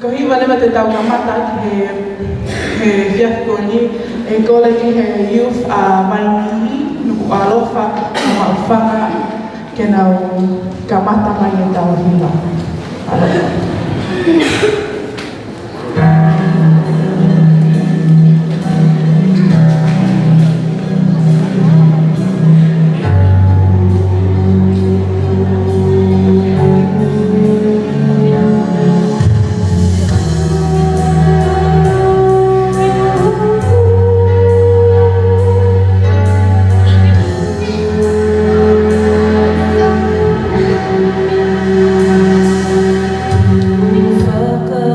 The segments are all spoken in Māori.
Ko hiwa lema te tau kamata he fiafkoni e kole ki he youth a mainihi nuku alofa na maufanga ke nau kamata mai e tau hiwa. Alofa. Focus.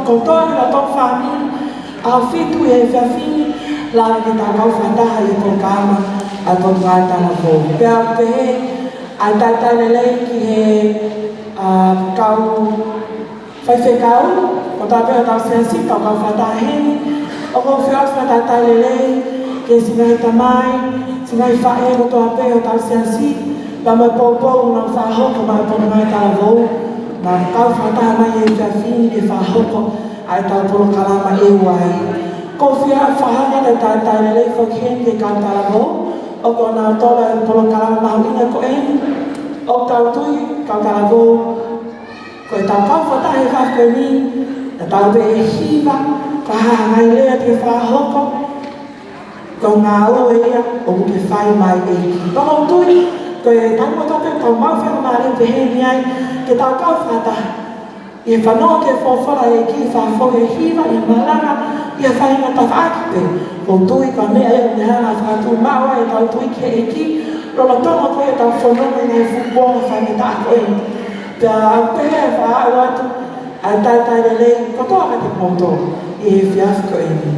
koutoa ki la tō whāmini, a whitu e whiawhini, la ki tā kau whataha i tō kāma a tō ngātana fō. Pea pehe, a tātai lelei ki he kau whaiwhekau, o tā pēo tau sensi, tau kau whataheni, o kou whiaus me tātai lelei, ke singai tamai, singai whae o tō pēo tau sensi, la mai pōpou nā whahoko mai pōna mai tā vau, nā kau whataha mai e whiawhini e whahoko, ai tau polo kalama e wai. Ko whia whahanga te tātai lelei whakiheni e kau tā vau, o ko nā tōla e polo kalama mahuina ko eni, o tau tui, kau tā vau, ko e tau kau whataha e whakoni, na tau be e hiva, whahaha ngai lea te whahoko, ko ngā ua ea, o ke whai mai e ki. Pako tui, ko e tango tape tau mawhanga maare te heni ai, ke tau kau whataha. I e whanau ke whawhara e ki whawhau e hiva, i malanga, i a whainga tawhaakipe. Ko tui ka mea e o nehanga whātu maua e tau tui ke e ki, rola tonga koe e tau whanau e whubonga whainga tā koe. Pea au pehe e whaau atu, a tātai lelei, kotoa ka te poto, i e whiafu koe ni.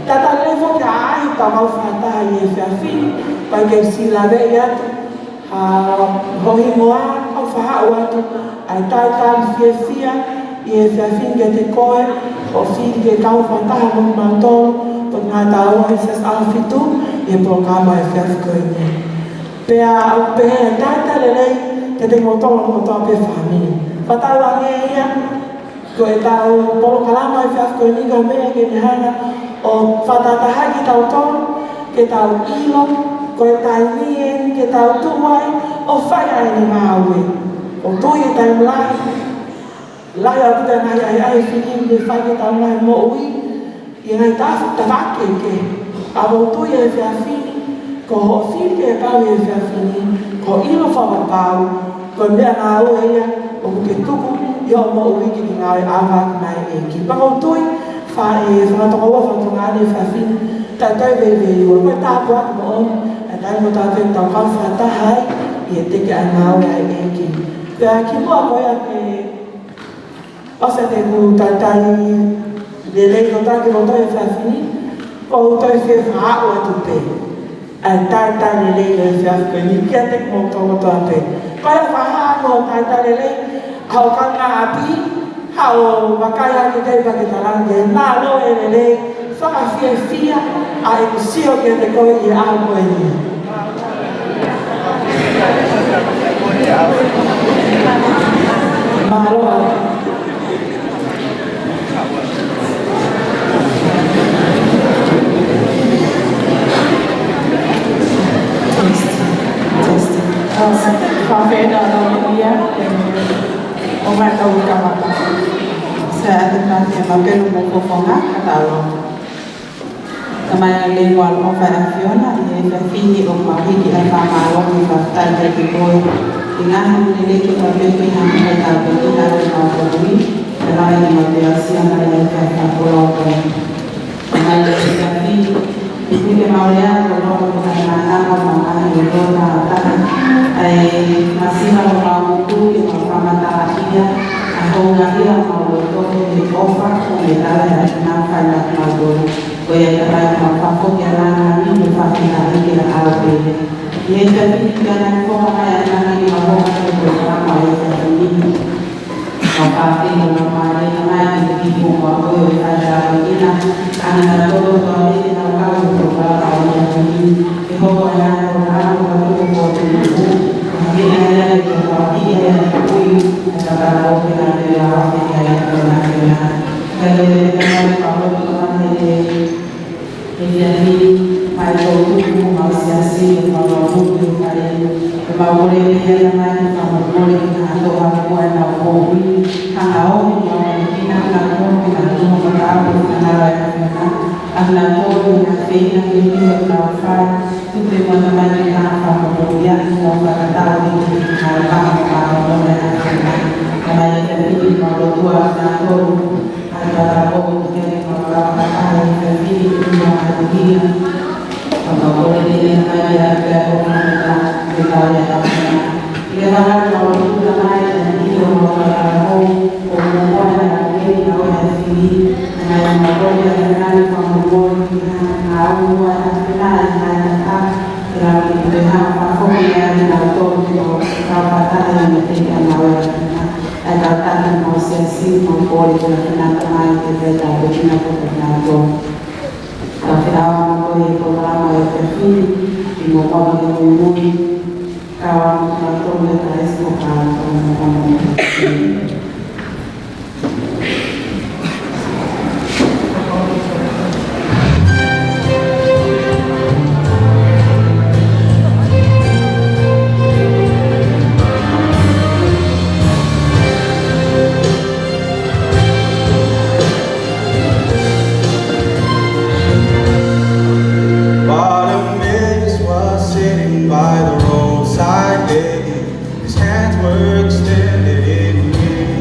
Tātai lelei whoki a ahi tau au whataha i e whiawhini, pai ke silawe i atu, hohi moa, au whahau atu, ai tātai whiawhia, i e whiawhini ke te koe, o whiri ke kau whataha mo mautoro, po ngā tāua i sas awhitu, i e prokama e whiafu koe ni. Pea au pehe e tātai lelei, ke te ngotonga mo toa pe whamini. Whatau ange ia, ko e tau polo kalama e whiafu koe ni ka mea ke nehanga, o whatataha ki tau tonu, ke tau ilo, ko e tai nien, ke tau tuai, o whai ai ni māue. O tui e tai mlai, lai au puta ngai ai ai whikin me whai ke tau ngai mo ui, i ngai tāwhu tawake ke. A o tui e whiawhini, ko ho whiri ke e pau e whiawhini, ko ilo whawapau, ko mea ngā ua ia, o ke tuku, i o mo ui ki ngā e awak mai e ki. Pako tui, whae whakatoka ua whakatonga ane whiawhini, tātai vei ua, koe tāpu aku mo oni, a tai mo tātou tau kau whatahai, i e teke a ngā ua e eki. Pea ki mua koe a ke osa te ku tātai lelei no tāke mo toi whiawhini, ko toi whia whaau atu pe. A tātai lelei no whiawhini, kia te mo tō toa pe. Koe a whahaa no tātai lelei, hao kanga api, hao wakaya ke tei paketarange, nā lo e lelei, whakawhia a e kusio ke te koe i a koe ni. Mahaloa. Whawhena no ia, o mai tau i kamata. Sa te pati e mapelu mo kofonga, katalo. Tamaya le wal o fa afiona i e whini o mawhiki a whamaro i whaftai te ki koe. I ngāhi mune le ki wa pepe hanga i tā peki a te mawhorui, e rai ni ma te asia mai e te whakoro o koe. Tamaya le ki whini, i whine maurea ko roho ko kai mānama ma kahi o rona a taha, ai masina o mawutu i ma whamata a ia, a honga hira ma o toke me ofa o me tala e a nga whai na mawuru. Ko ia te rai ma whafoki a rana ni me whakina ike na aupere. I e te whini ki ana i whoka mai a rana ni ma honga te koe rama e te whini. Ma whawhino na maare na mai ki te kipo ma koe o tai rāwe ina. Ana na todo to a rete na kau o rāra o ia whini. E hoko e ana o rāra o rāra o te nuku. Ke ina ea e te whawhiki e ana i kui. E ka rāra o ke nā te rāra o te ea e te nā te rāra. Kai e te mai whawhoko ka mane e whini mai tō tuku ma siasi e whawhoko i kai e maure e hea mai e whawhore i ka hato hapua e nā kōhui hanga ohi i o e kina nā kōhui nā tumo matao i ka nara e hawhina a nā tōru i ka whina ki hiwa i nā whai tupe mwana mai i ka whawhoko i aki o ka katao i ki ka whanga ka whawhone a hawhina ka mai e te whini ma rotua nā tōru a ka rāpoko ki kere ma rāpa ai e te whini i mua a te hina ka kore ni e mai a te a kōna me ka e a hawhina i e hana ka o tuta mai e ni o ma ka rāpoko o mua a te hina o e whini mua atu la i mai ta ra ki te ha pa foki a ni na to ki o ka pa ta ni te ka na wa na e ta ta ni mo se si mo ko i te na ta mai te te ta ki na ko na to ka te a mo ko i ko la mai te fi i mo ko ni mo mu ka wa na to me ta es ko ka to mo Bartimaeus was sitting by the roadside begging. His hands were extended in need.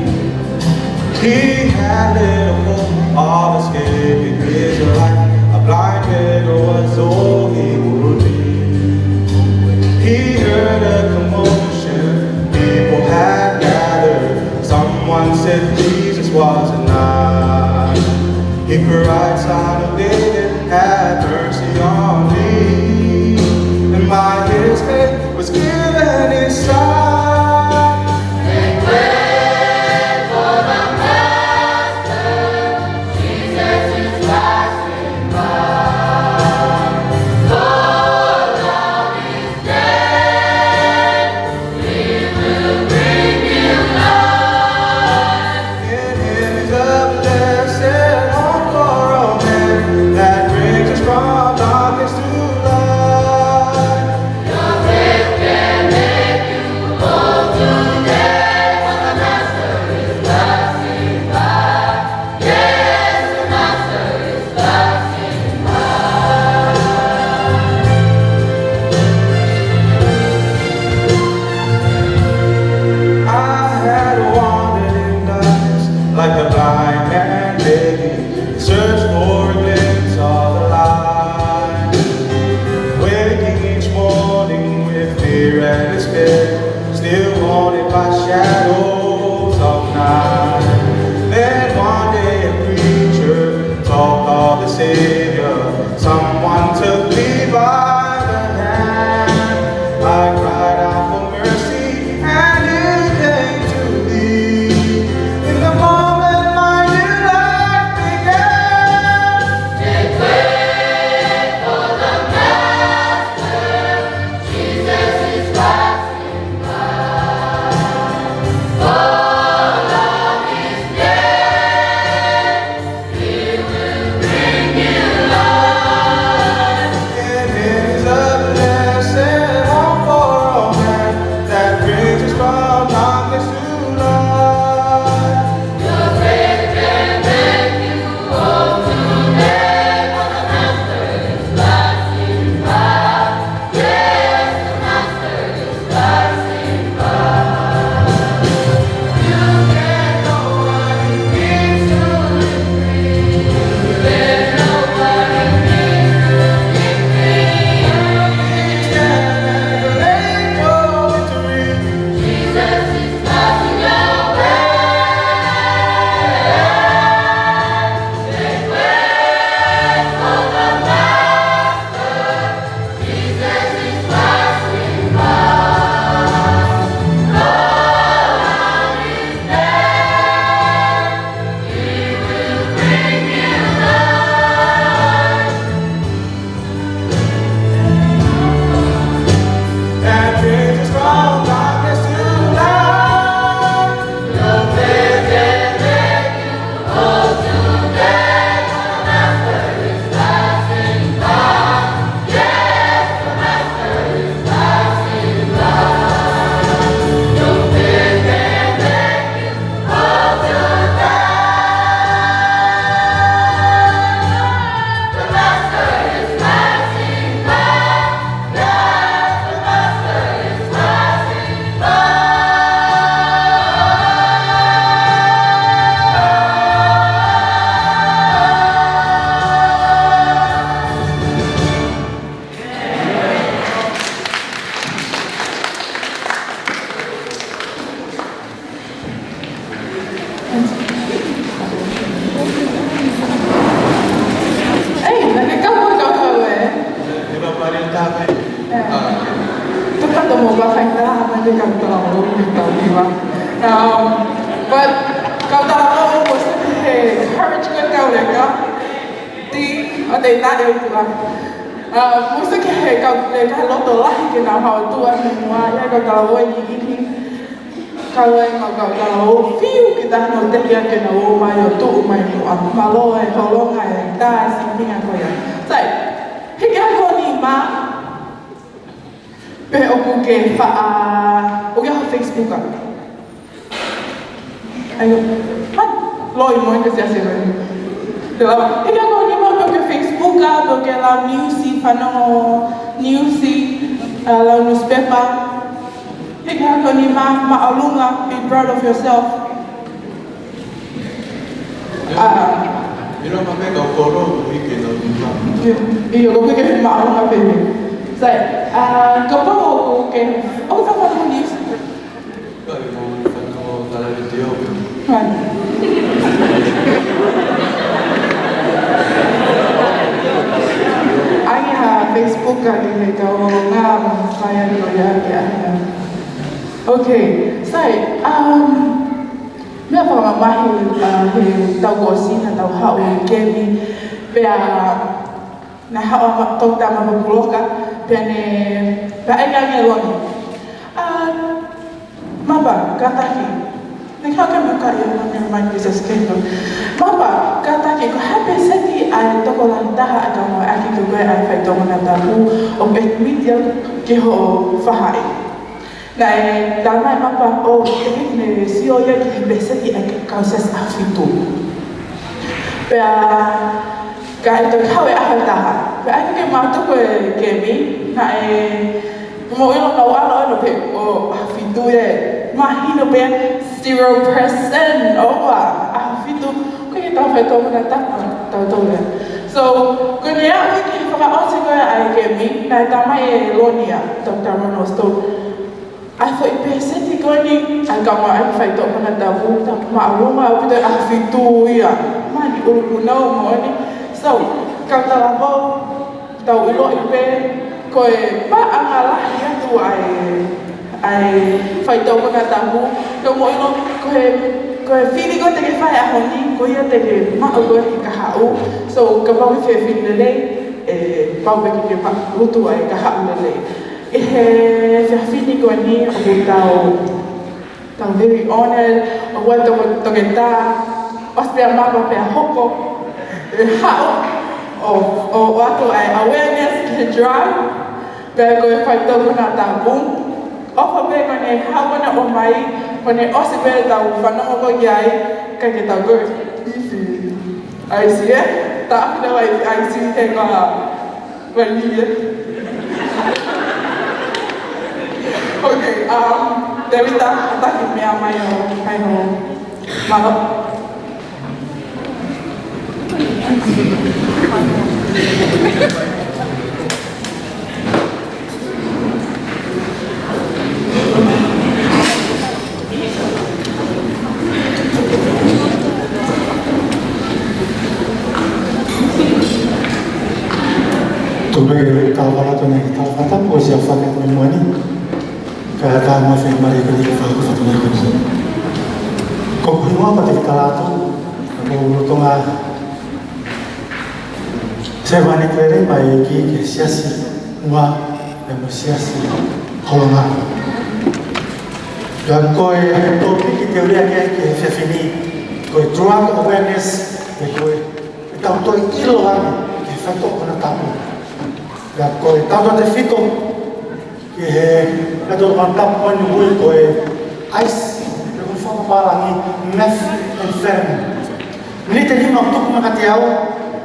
kami. Tukar mo ba kayo na hindi ka talaga di ba? But kau talaga mo sa courage ka ka di ada na itu lah. Mesti kau lo tu lah kita hal tu semua ya kau tahu ini kalau kau feel kita nak terlihat kita mayo tu mayo malo tolong ay dah simping aku ya. Say, hingga kau ni mah pe aku ke aku yang Facebook kan. Ayo, man, loy mo yang kasi asal ni. Dalam, hingga kau ni mah ke Facebook kan, ke dalam newsy, newsy, dalam newspaper. Hingga kau ni mah maalunga, be proud of yourself. Mira mame kau koro, ini kau lima. Iyo, kau ke maalunga pe. Say, kau bawa ke, sama tu news. Kau mau kalau video. Ayah Facebook kan ini kau ngam saya ya. Okay, say, Mia pa mamahi tau gosi na tau hau kemi pea na hau tau tama mapuloka pea ne ega ngeloni. Mapa kataki. Ne kau kan buka ya mana bisa skendo. Mapa kataki ko happy seti ai toko lantaha aga mo aki ko ai fai toko na tabu o bet media ke ho fahai. Nah, dalam apa? Oh, ini si orang yang biasa di kausas afitu. Pea, kalau itu kau yang dah, pea ini kemana tu kemi? Nah, mau yang lawan pe, oh afitu ye, mahin pe 0%, oh afitu, kau yang tahu itu mana tahu ya. So, kau ni aku ini kalau orang sih kau kemi, nah tamai lonia, Dr. Ronos tu. Aku ipeseti koni agama aku fai tok mana dabu tak makluma aku dah afitu ya mani ulunau mo ni so kau tak mau tahu ilo ipe koi pa angalah ya tu ai fai tok mana dabu kau mau ilo koi fili kau tege fai aku ni koi ya tege mak aku kahau so kau mau fili lele pau bagi dia pak lutu ai kahau lele. Fini ko ni aku tahu very honored aku tahu kita pasti apa hoko hao waktu awareness ke drive bagai faktor guna tabung apa bagai ni hao mana omai mana osibel tahu fana apa gay kayak kita go I see tak ada I see tengok beli Okay, Devita, tak kami amai malam. Tuloy kawala to na kita patapos ya fakat memani. Kaya mo sa mari ko dito ako sa tunay ko. Kung mo pati kalato, ako luto nga. Saya mani klere mai ki siasi wa demosiasi kolonga. Dan koi topik teoria ke fini koi drug awareness koi tahu to ilo lagi ke fato kona tamu. Dan koi tahu de fito Kadang mantap pun nyuruh kau ice, kalau faham malangi methamphetamine. Ini tadi waktu makatiaw,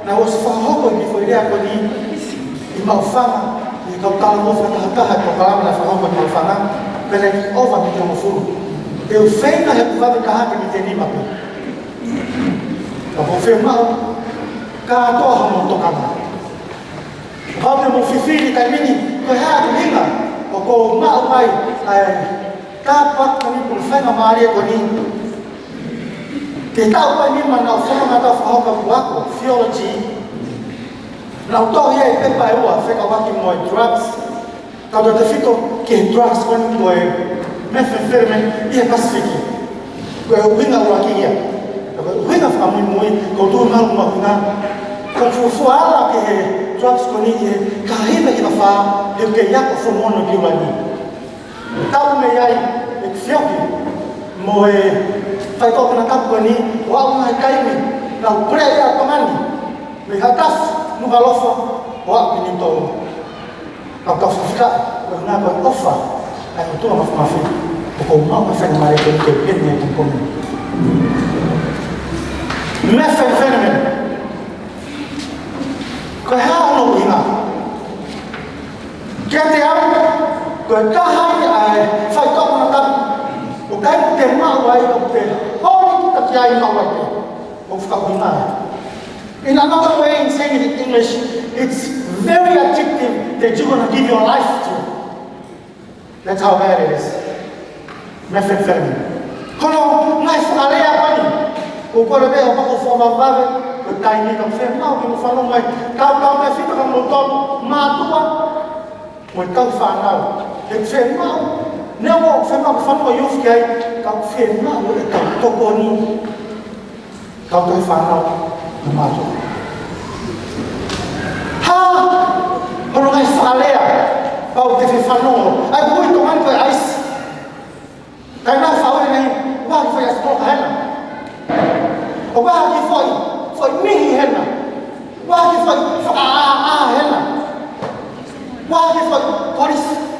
na us faham kau ni dia kau ni imau faham, ni kau tahu mau faham kau kalau mana faham kau mau faham, kerana over ni kau furu. Eu fei na repuvada kahak ni tadi maku. Kau fei mau, kau tahu mau tokana. Kau ni mau fifiri kau ni, kau hati ni Kau mau mai, dapat kami pulsa ngamari kau ni. Kita apa ni mana faham atau faham kamu aku theology, Now, to here, pepa eu a feka waki mo drugs. Kau dah fito ke drugs kon mo methamphetamine ia Pacific. Kau winga waki ia. Kau winga famui moi kau tu mal mahuna. Kau fuala ke drugs kon ia kahina ina fa eu ke ia ko fomono diwani. Tau me ai e fioki mo fai ko na kap kon ni wa mai kai ni na preia tomani. Me hataf no galofa wa pinito. Kau kau suka kerana kau offer, aku tu maaf kau mau offer mereka kepin yang kau ni. Methamphetamine. Kau halo ingat. Kita kau kahai fai kau nak tak, kau kahai tema awai kau te. Oh kita kiai awai te. Kau suka ingat. In another way, in saying it in English, it's very addictive that you're going to give your life to. That's how bad it is. Methamphetamine. Kalau ngai funalea pani, ukora be apa ko forma vave, ko taini kam fe mau ki falo mai, kau me fito kam motor matua, mo kau fanau. Ek fe mau, ne mo fe mau falo yuf kai, kau fe mau e kau tokoni. Kau tu fanau. Mato. Ha! Kalau ngai falea, pau te fano. Ai bui to man ko ice. Kai na fawe nei, wa foi as ko hena. O wa ki foi mihi hena. Wa ki foi hena. Wa ki foi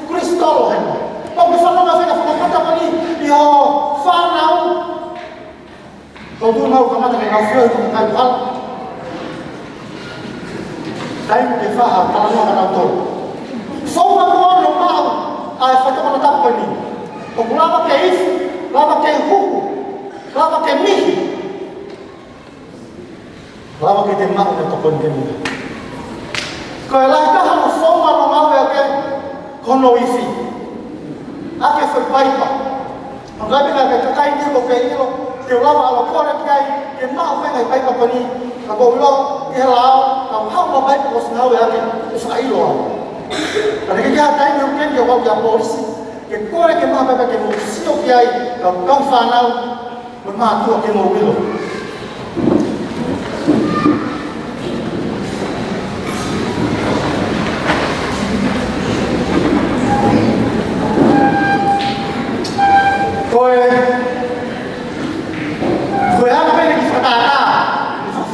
kristolo hena. Pau ki fano na fena kata mani, yo fanau. Kau tu mau kamata ke kafir tu kai hal. Time ke faha kalau nak tahu. Semua orang normal, ai fata mana tak pani. Kau lama ke is, lama ke hu, lama ke mihi. Lama ke tema untuk tokon kami. Kau lah dah harus semua normal ke kono isi. Ake foi paipa. Anggapi nak ke kai ni ko ke ilo. Tiểu lao vào là con em ngay cái nào phải ngày bay vào cái đi là bộ lo cái lao làm hao mà bay của sao vậy cái phải rồi và cái gia tay nhiều cái nhiều bao giờ bộ đi cái con cái mà bay cái một siêu cái làm công pha nào mình mà thua cái một rồi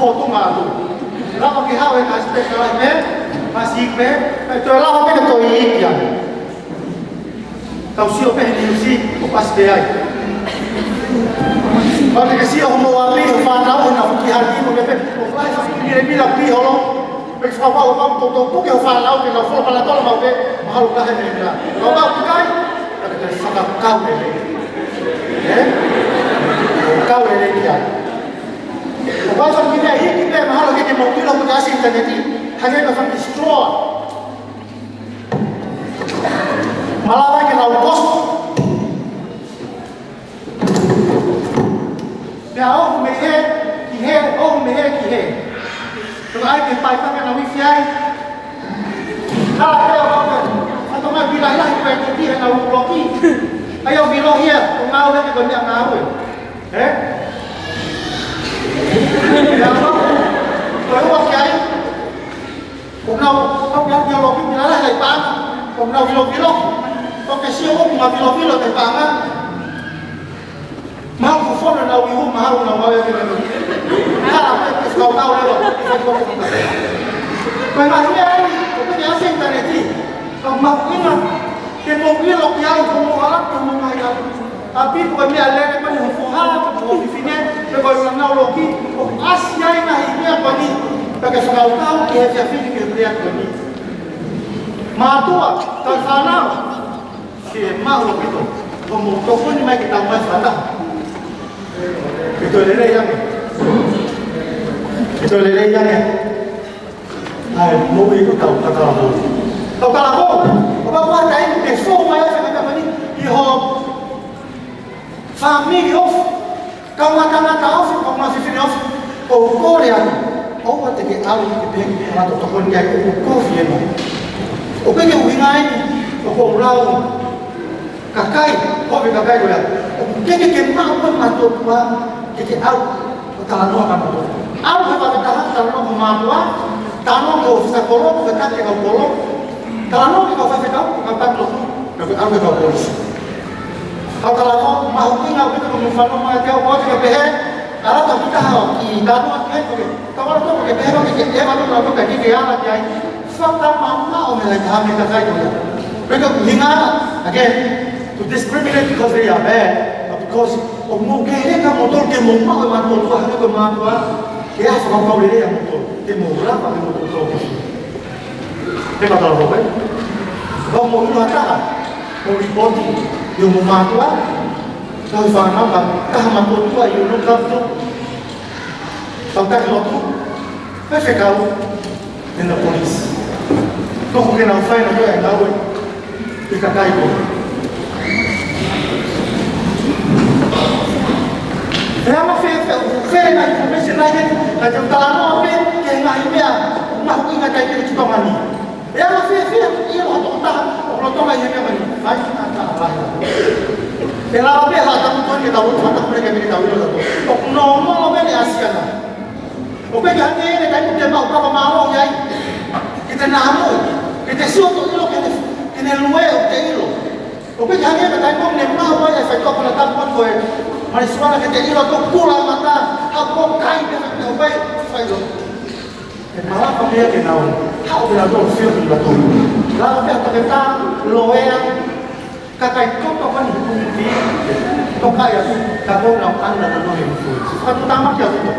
foto ngadu, lama kita awak aspek kalau masih itu lama kita tu ikan, kau siapa yang diusi, pas dia. Kalau kita siapa mau ambil, fanau nak pergi hati, mau kita, orang ini bilang pergi holo, berapa orang tu kita fanau, kita follow pada tolong mau kita, mahal kah ini bilang, kalau kau pergi, kita sangat kau ini, kau ini dia. Kalau kita ini kita mahal kita mau kita punya asing internet ini hanya kita destroy. Malah kita laupos. Biar orang mehe, kihe. Kalau ada kita pakai nama wifi, kalau ada orang atau mana bilang lah kita ikuti nama bloki, ayo bilang ya, ngau kita banyak ngau, Yang kalau kiai, kau yang logi bilang lah lepas, kau bilo, kau kasih orang mau bilo lepas, mau phone na wihu mau na wawe ke ni, kalau kau tahu lewat, kau masih ni, kau ni asing internet ni, kau mau ingat, kau bilo kiai, kau mau alat, kau mau ayat. Tapi bukan dia lagi pada hukuman, bukan definisi, bukan nak logi, Asia ini apa ni? Bagi segala tahu dia fikir kebriak ini. Matua, terfana, si mau itu, pemukul ni mai kita mas anda. Itu lelai yang, ay mau itu tahu kata apa? Tahu apa kain esok mai saya kata ni, iho. Família, kau mata off, kau masih film off, o Korea, o hau te ke alu ki pe ma to ko ni ai ko ko fi no o pe ke wingai o ko rau kakai ko be kakai ko ya ke ma ko ma to pa ke alu ta no ka to alu ba ta ta no ko ma to ta no ko sa ko ro ko ta ke ko lo ta no ko fa ka ta to ko alu ka ko hau ta no ma hu ni na ko mo fa no ma ke ko ke pe Kalau tak kita hau, kita buat kan, kalau tu pakai behel, pakai dia baru lalu pakai dia lagi ay, fakta mana orang lagi kami kata itu ya. Mereka hingar, again, to discriminate because they are bad, because mungkin dia motor dia mau orang motor tu hanya bermanfaat, dia seorang kau dia yang motor, dia mau berapa dia motor tu. Dia kata apa? Kau mau itu apa? Mau reporting, dia mau bermanfaat. Kau faham apa? Kau mampu tu ayu nak tu, kau tak lalu, perfect kau, dengan polis. Kau mungkin nak fine aku yang tahu, ikat kayu. Lama fair na information lagi, macam kalau apa yang nak ini ya, nak ingat kayu itu kita mani. Lama fair, ia waktu kita lagi yang mani, baik tak apa. Kalau apa hal tamu kita tahu, mata mereka kita tahu itu. Normal apa ni Asia na. Oke jangan ni kita dia mau berapa malu ya. Kita namu, kita suatu ilo kita luar oke ilo. Oke jangan kita mau ni mau ya saya kau pernah tahu kau. Mari suara kita ilo tu pulang mata, aku kai kita oke saya lo. Malah kau dia kenal, kau bila tu feel bila tu. Lalu dia kita luar kakak itu kan bukti toka ya kakak nak anda nak influence satu tamak ya itu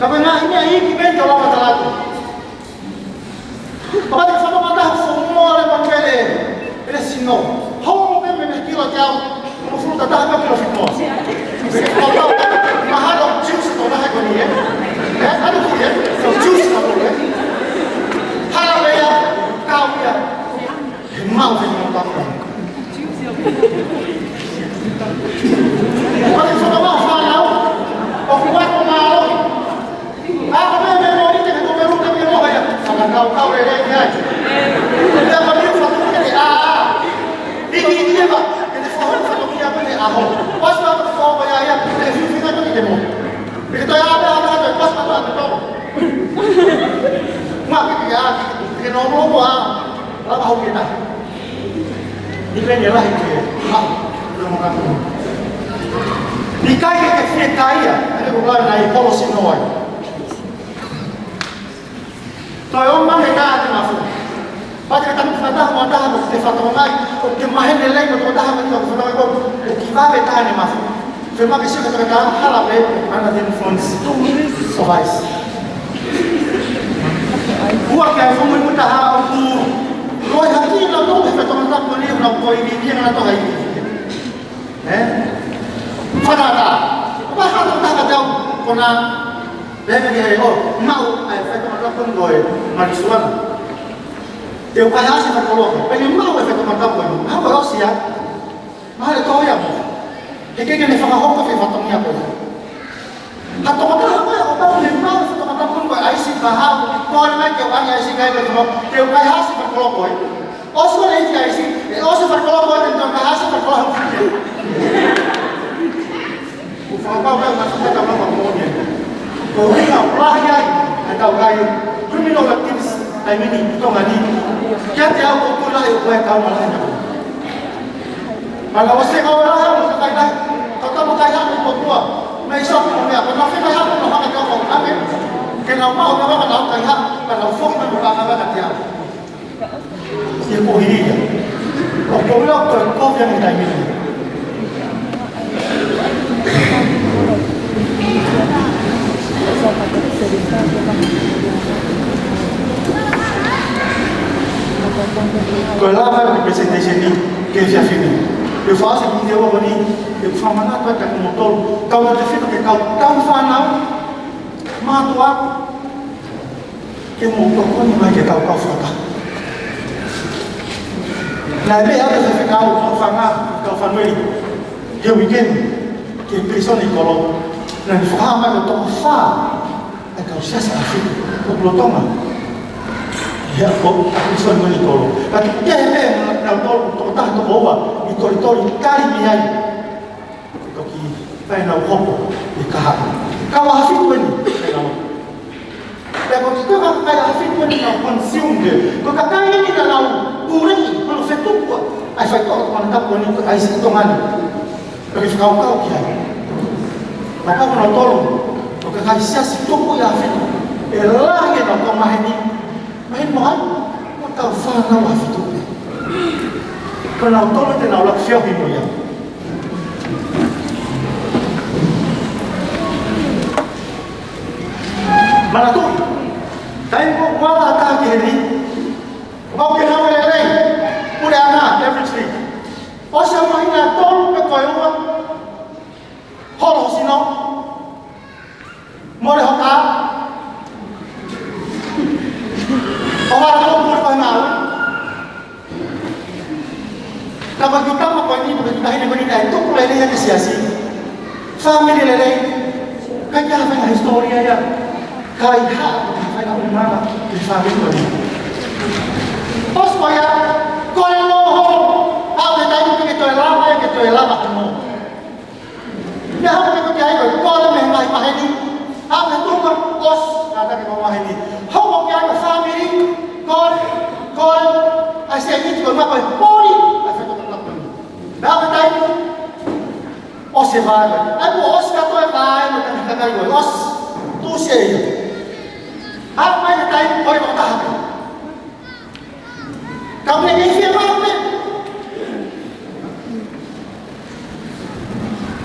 kakak nak ini kita jual mata lagi apa yang sama mata semua orang pakai ini sino how mungkin kilo jauh mufru datang ke kilo fitness kalau mahal juice tu dah kau ni ada tu ya juice kau ni halal ya kau ya mau fitness tak Kalau sudah mau falau, okuat malu. Aku memang ini dengan orang orang yang mau ya. Kalau kau lelaki aja. Dia bagi satu kali ini dia pak. Kita faham satu kali apa ni ahok. Pas kita faham ya, kita tu kita mau. Kita ada pas kita tu. Mak kita nomor buat, lalu ahok kita. Ini ialah itu. Belum kamu. Dikai ke fit kaya, ada bukan naik policy noy. Toyong mana kita ada masuk. Pada kita fatah mata kita fatah mai, kita mahen nilai kita fatah kita fatah kita. Kita kita ada masuk. Cuma kisah kita halal mana influence survive. Buat yang kamu mudah aku. Kau hati nak tahu kita tak boleh nak kau ini dia nak tahu ini. Fadada, apa hal tak tahu kena lepas dia mau efek kita pun boleh marisuan. Dia kaya sih kalau pengen mau efek kita pun, apa Rusia? Mahal kau ya? Kita ni fakah hok ke fatong ni apa? Atau apa orang memang efek kita pun boleh IC bahau. Kau nak kau ani IC kaya betul. Dia kaya sih kalau boleh. Osman ini IC, Osman kalau boleh tentang kaya sih kalau boleh. Ufang-ufang masuk ke dalam kemudian. Kau ingat pelarian atau kayu criminal activities time ini itu ngadi. Kita tahu betul lah yang buat kau malah nak. Kalau wasik kau lah, wasik kau lah. Kau tak makan yang itu tua. Mesok punya, kalau nasib kau pun nak makan kau. Amin. Kalau mau kau makan kau kaya, kalau fok nak buka kau makan dia. Ia kau ini je. Kau bilang kau yang time ini. Kalau apa presentation ni, kerja sini. Eu faço aqui dia apa ni? Eu faço mana tu tak motor. Kau nak defend ke kau tahu fanau. Matua. Ke motor kau ni mai ke kau fata. Lalu ada defend kau fanga, kau fanui. Dia weekend ke prison ni kalau dan faham ada tu faham. Kau siapa sih? Kukulotonga. Ya, kok bisa ngani tolo. Tapi na tolo to ta to owa, i tori kali miai. Toki pai na hopo i kaha. Kawa hafi tueni. Pero kita kan kaya hafi tueni na consume. Ko kakai ni na lau urei, ko fetu ko. Ai fai to ko na tapo ni ai si tongani. Tapi kau kiai. Maka ko tolo. Ko kakai sia si tupo ya hafi. Elah ya na ko mahini. Mahin mohon, mau tahu fana wafi tu. Kalau tolong tenau lak siapa ini ya. Mana tu? Tapi kau wala tak kiri. Kau kena meleleh, boleh anak everything. Osam mahina tolong pekoyuan. Holo sino, more hota. Orang orang berpengaruh. Kalau kita mau ini, kita ini itu mulai dari siasi. Family lelai, kaya apa yang historia ya? Kaya apa yang umana di family ini? Pas kaya, kalau loho, apa yang kita elama kamu. Ya apa yang kita ayo, kalau memang ini, apa itu os kata kita mau ini. How yang family, kon, asyik ini juga apa? Poli, asyik itu apa? Dapat tahu? Os sevar, aku os kata apa? Macam kata gue, os tu sih. Apa yang tahu? Kau yang tahu? Kamu ini siapa?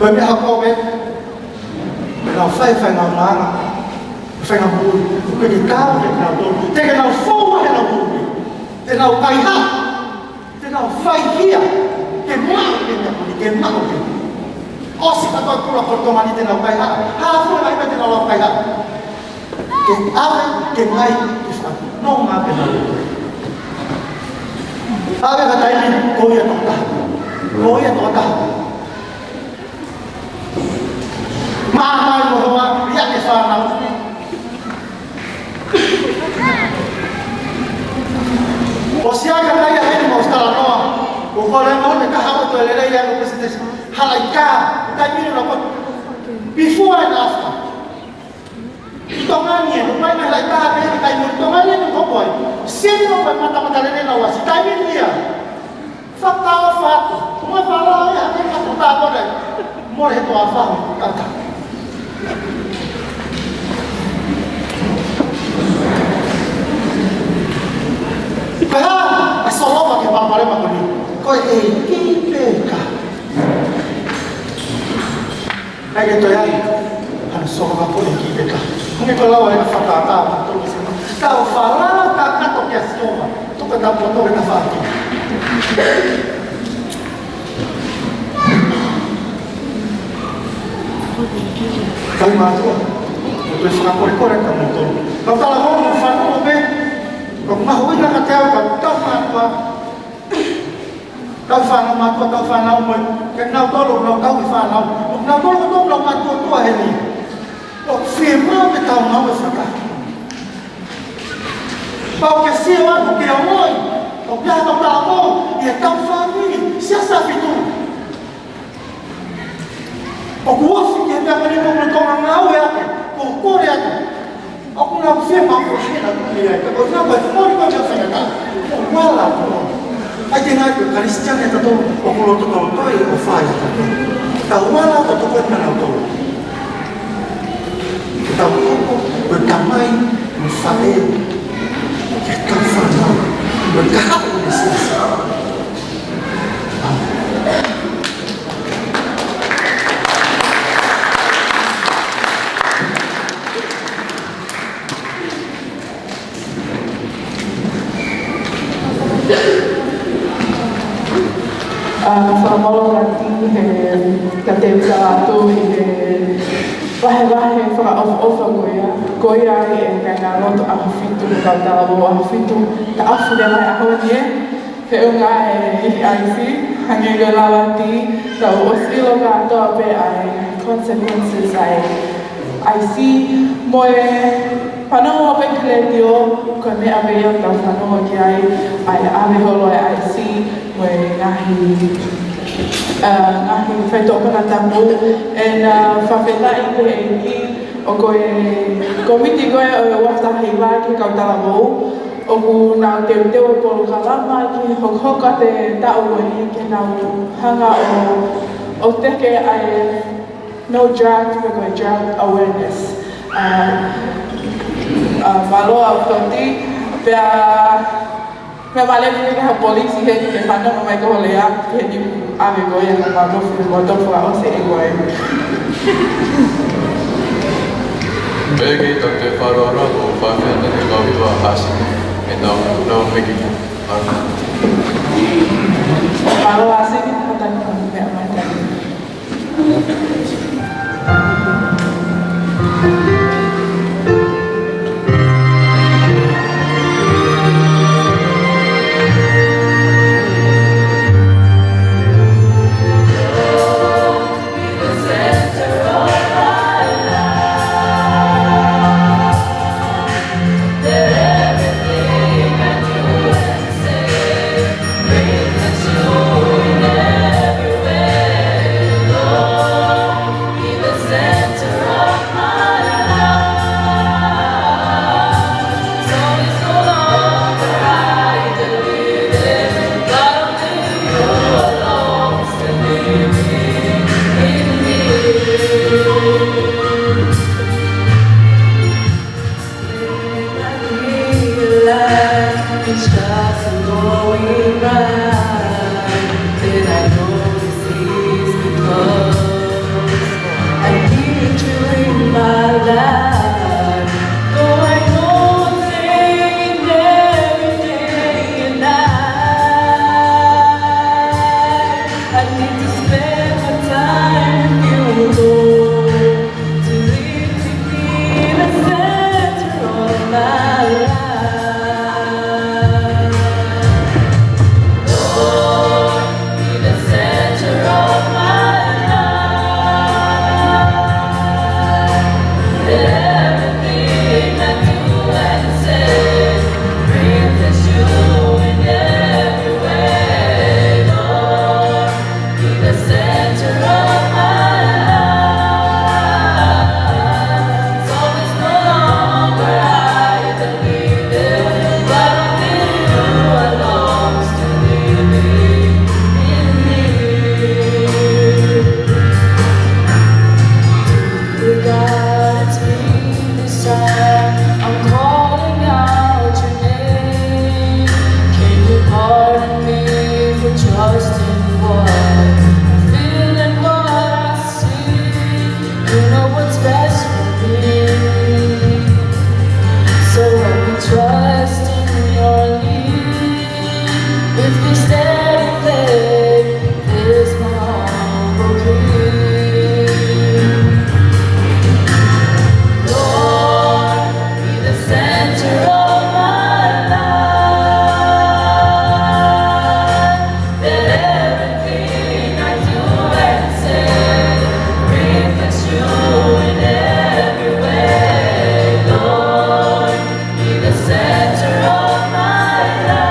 Bởi vì học cô biết nào phải nào má phải nào buồn cái gì cao để nào buồn thế cái nào phô hay nào buồn thế nào cay ha thế nào phải kia cái mang cái mang os kita tu pula pertemuan itu nak kaya hafu lagi kita nak kaya ke apa ke mai no ngape nak apa kata ini kau ya total Mama bahwa dia ke sana. Osia kata ya ini mau sekarang noa. Bukan mau mereka harus tu lelai yang bersedes halaika. Kita ini dapat before and after. Hitungannya, lupa ini halaika apa yang kita ini hitungannya itu kau boy. Siapa yang mata lelai nawa si kita ini dia. Fakta. Semua falah ya ini aku tak boleh. Mau itu apa? Kata. Kaya asolo pakai papare makoni. Kau kipeka. Lagi tu ya, asolo pakai kipeka. Mungkin kalau ada fakta tu mesti. Kau falah kakak tu kiasoma. Tu kata foto kita fakti. Kali matua, tu sekarang korek kamu tu. Kau tak lalu mufanu be. Kau mahu nak kata kau matua. Kau fanu matua kau fanu be. Kenal tolong kau fanu. Kenal tolong kau matua tua ini. Kau firma betau mau berfakar. Kau kesiawan kau kiamoi. Kau biar kau tak mau. Ia kau family siapa itu? Aku fikir dia ni mau bertolak ngau ya, kau ya. Aku nak firma aku sih nak lihat. Kalau nak mau ni kau jangan fikir. Malah, aja nak Kristian itu tu, aku lo tu ya, ofai. Tahu malah tu kan mana tu. Kita berdamai, berfaham, kita faham, berkah Kristus. Whakamolo rati ka te ukaratu i wahe whaka goia e kai ngā roto awhawhitu ka tāwo awhawhitu ka awhu le mai ahoa nie he unga e ihi aisi hangi go lawati ka osilo katoa pe ai consequences ai see moe Whanau o pekele tio, ko ne ave ia tau whanau ki ai ave holo e ai si, mo e ngahi whaitopana tamu, e na whawhetai ke e ki, o ko miti koe o e waftahi wā ki kautala mou, o ku nā teo teo e polo kalama ki hokhoka te tau e ke nau hanga o teke ai no drugs, me koe drug awareness. Maloa o toti, pia me malemi ke ha polisi he ke whanau mai ko lea, ke ni ave koe e ma mofu mo tofu a ose e koe. Pegi to te wharora o whawhena te kawiwa hasi, e nau meki aru. Maloa asiki, hatani kami mea mai tani. It's just going right that I know this is because I need you in my life. Though I know I'm saying every day and night, I need to spend my time with you, Lord, to live to be the center of my life. Trust in your lead. If you steady faith, there's my humble plea. Lord, be the center of my life. That everything I do and say reflects you in every way. Lord, be the center of my life.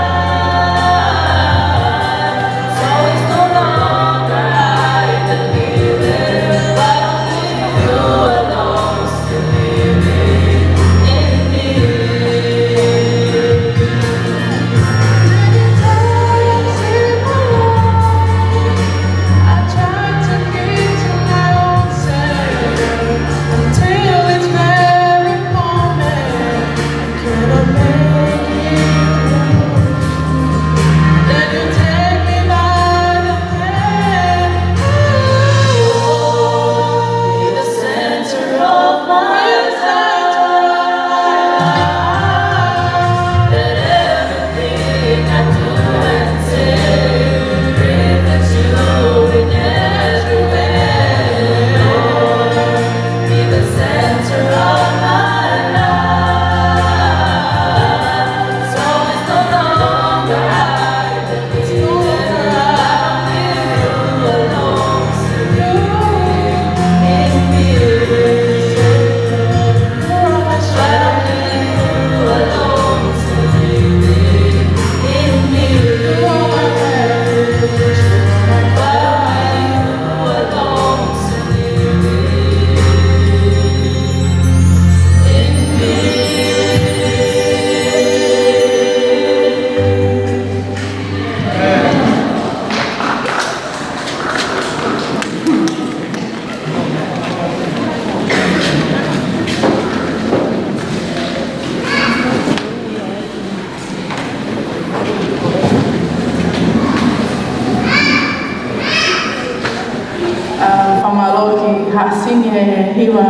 he hiwa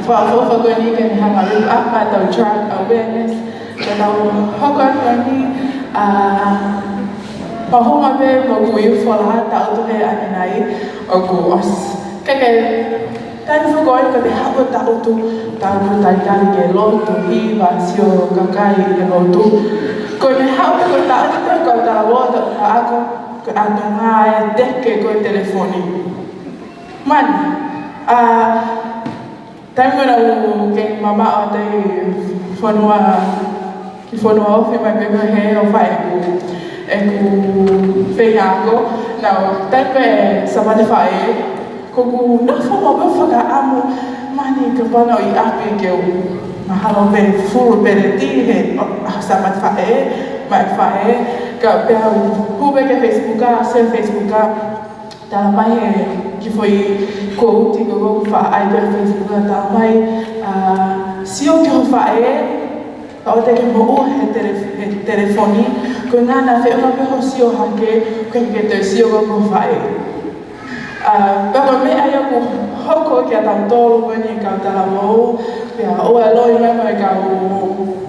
whaafofa koe ni ke ni hanga rip apa tau drug awareness. Ke tau hoko koe ni pahoma pe mo ku iu whalaha tau tuhe ane nai o ku os. Keke tani whakoi ka te hapo tau tu taitari ke lotu hiwa sio kakai ke lotu. Ko me hapo ko tau tu ko tau wota ka ako ke atu ngā e teke koe telefoni. Man, taimi ngana u ke mama o te whanua ofi mai pepe he o whae e ku whenga ako. Nau, taimi e samane whae, ko ku nawha mo whaka amu mani ka pana o I api ke u mahalo pere furu pere ti he samane whae, mai whae, ka pēha hube ke Facebooka, se Facebooka, tala mai he ki foi ko uti ko whaai pe Facebooka, tala mai sio ki ho whae, ka o te ke mo ua he telefoni, ko ngana whenua pe ho sio hake, ko ke te sio ko whae. Pēko me ai aku hoko ki a tau tōru koeni kau tala mou, pēha oa loi mai mai kau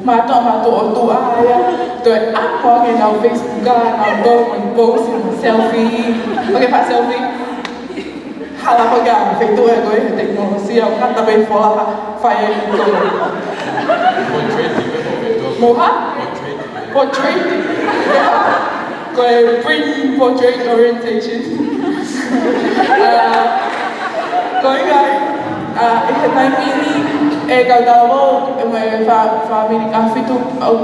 mātua o tu aia, toi apa ke nau Facebooka, nau tōru koeni post, selfie, ok pa selfie, hala ko ka whaitua e koe he teknolosia, o ngata pei wholaha whai e ki tōru. Moha? Portrait. Koe bring portrait orientation. Koe kai, e he taimi ni e kau tala e me whamiri ka whitu au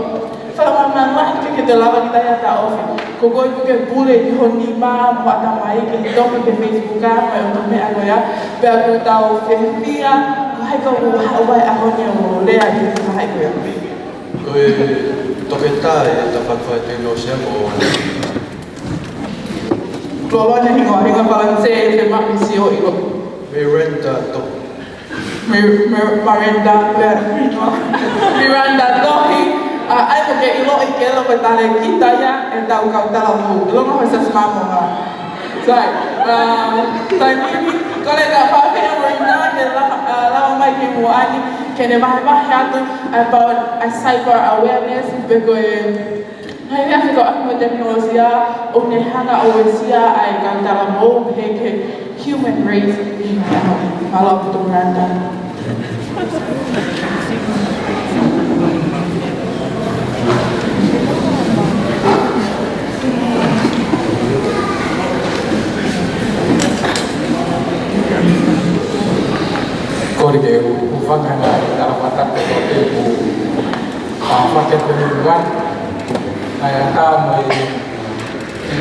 whakamamana ke te lawa ki tai ata ofi. Ko koe ke pule ki honi maa mo ata mai ke toki ke Facebooka mai o tume a koea pēr ko tau whenhia ko hai kau u hauai a honi o lea ki te hai koea. Koe toke tae e ta whakawhai teknolosia ko Lolo na hinga palanse e te mami si o ilo. Miranda to. Miranda tohi. Ai mo ke ilo I ke lo pe tale kitaya e tau kau tala mo. Ilo no sa smamo nga. Sai. Tai mimi kole ka fa pe mo ina ke la mai ke mo ani ke ne mai atu about a cyber awareness because hai ia ko aku teknologia o ne hanga o sia ai ka tala mo he ke human race in ala to Miranda. Kori ke ufanga na tala patak ke kote u paket penuruan ai ata mai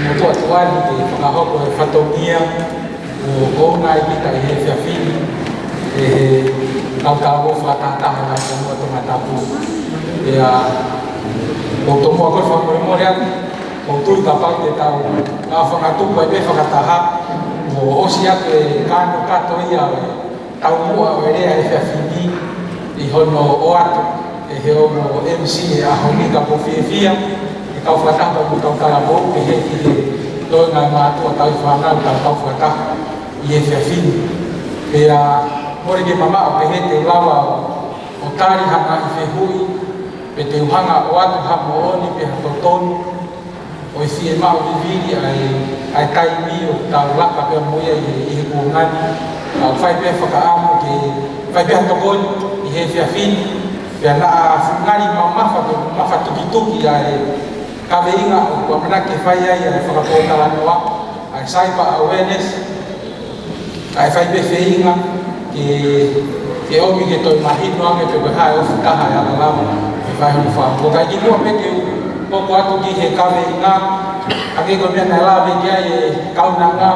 moto atuani ke whakahoko e whatongia o kongai ki tai he whiawhiri e kau tāwo whakataha na konua tonga tapu e a o tomo a koe whakamore atu o tui ka pau te tau a whakatuku e me whakataha o osi atu e kāno kato ia e tau mua o erea e whiawhiri I hono o atu e he o MC e a honi ka po whiawhia kau whakataha ku tau tala mou ke he ki he toi ngai mātua tau whanau tau whakataha I he whiawhiri. Pea mori ke mama o ke he te lawa o tāri hanga I whehui pe te uhanga o atu hamo oni pe hatotonu o I whie mao viviri ai taimi o tau laka pe moia I he kuongani au whai pe whakaamu ke whai pe hatokoni I he whiawhiri pea naa ngari mamafa pe mafa tuki ai kawe inga o kua mana ke whai ai ai whakapotala noa ai cyber awareness ai whai pe wheinga ke omi ke toi mahino ame pe koe hae ofu taha e ala lama e whai honu wha ko kai ki mua pe ke poko atu ki he kawe inga ake koe mea nai lawe ki ai e kaunanga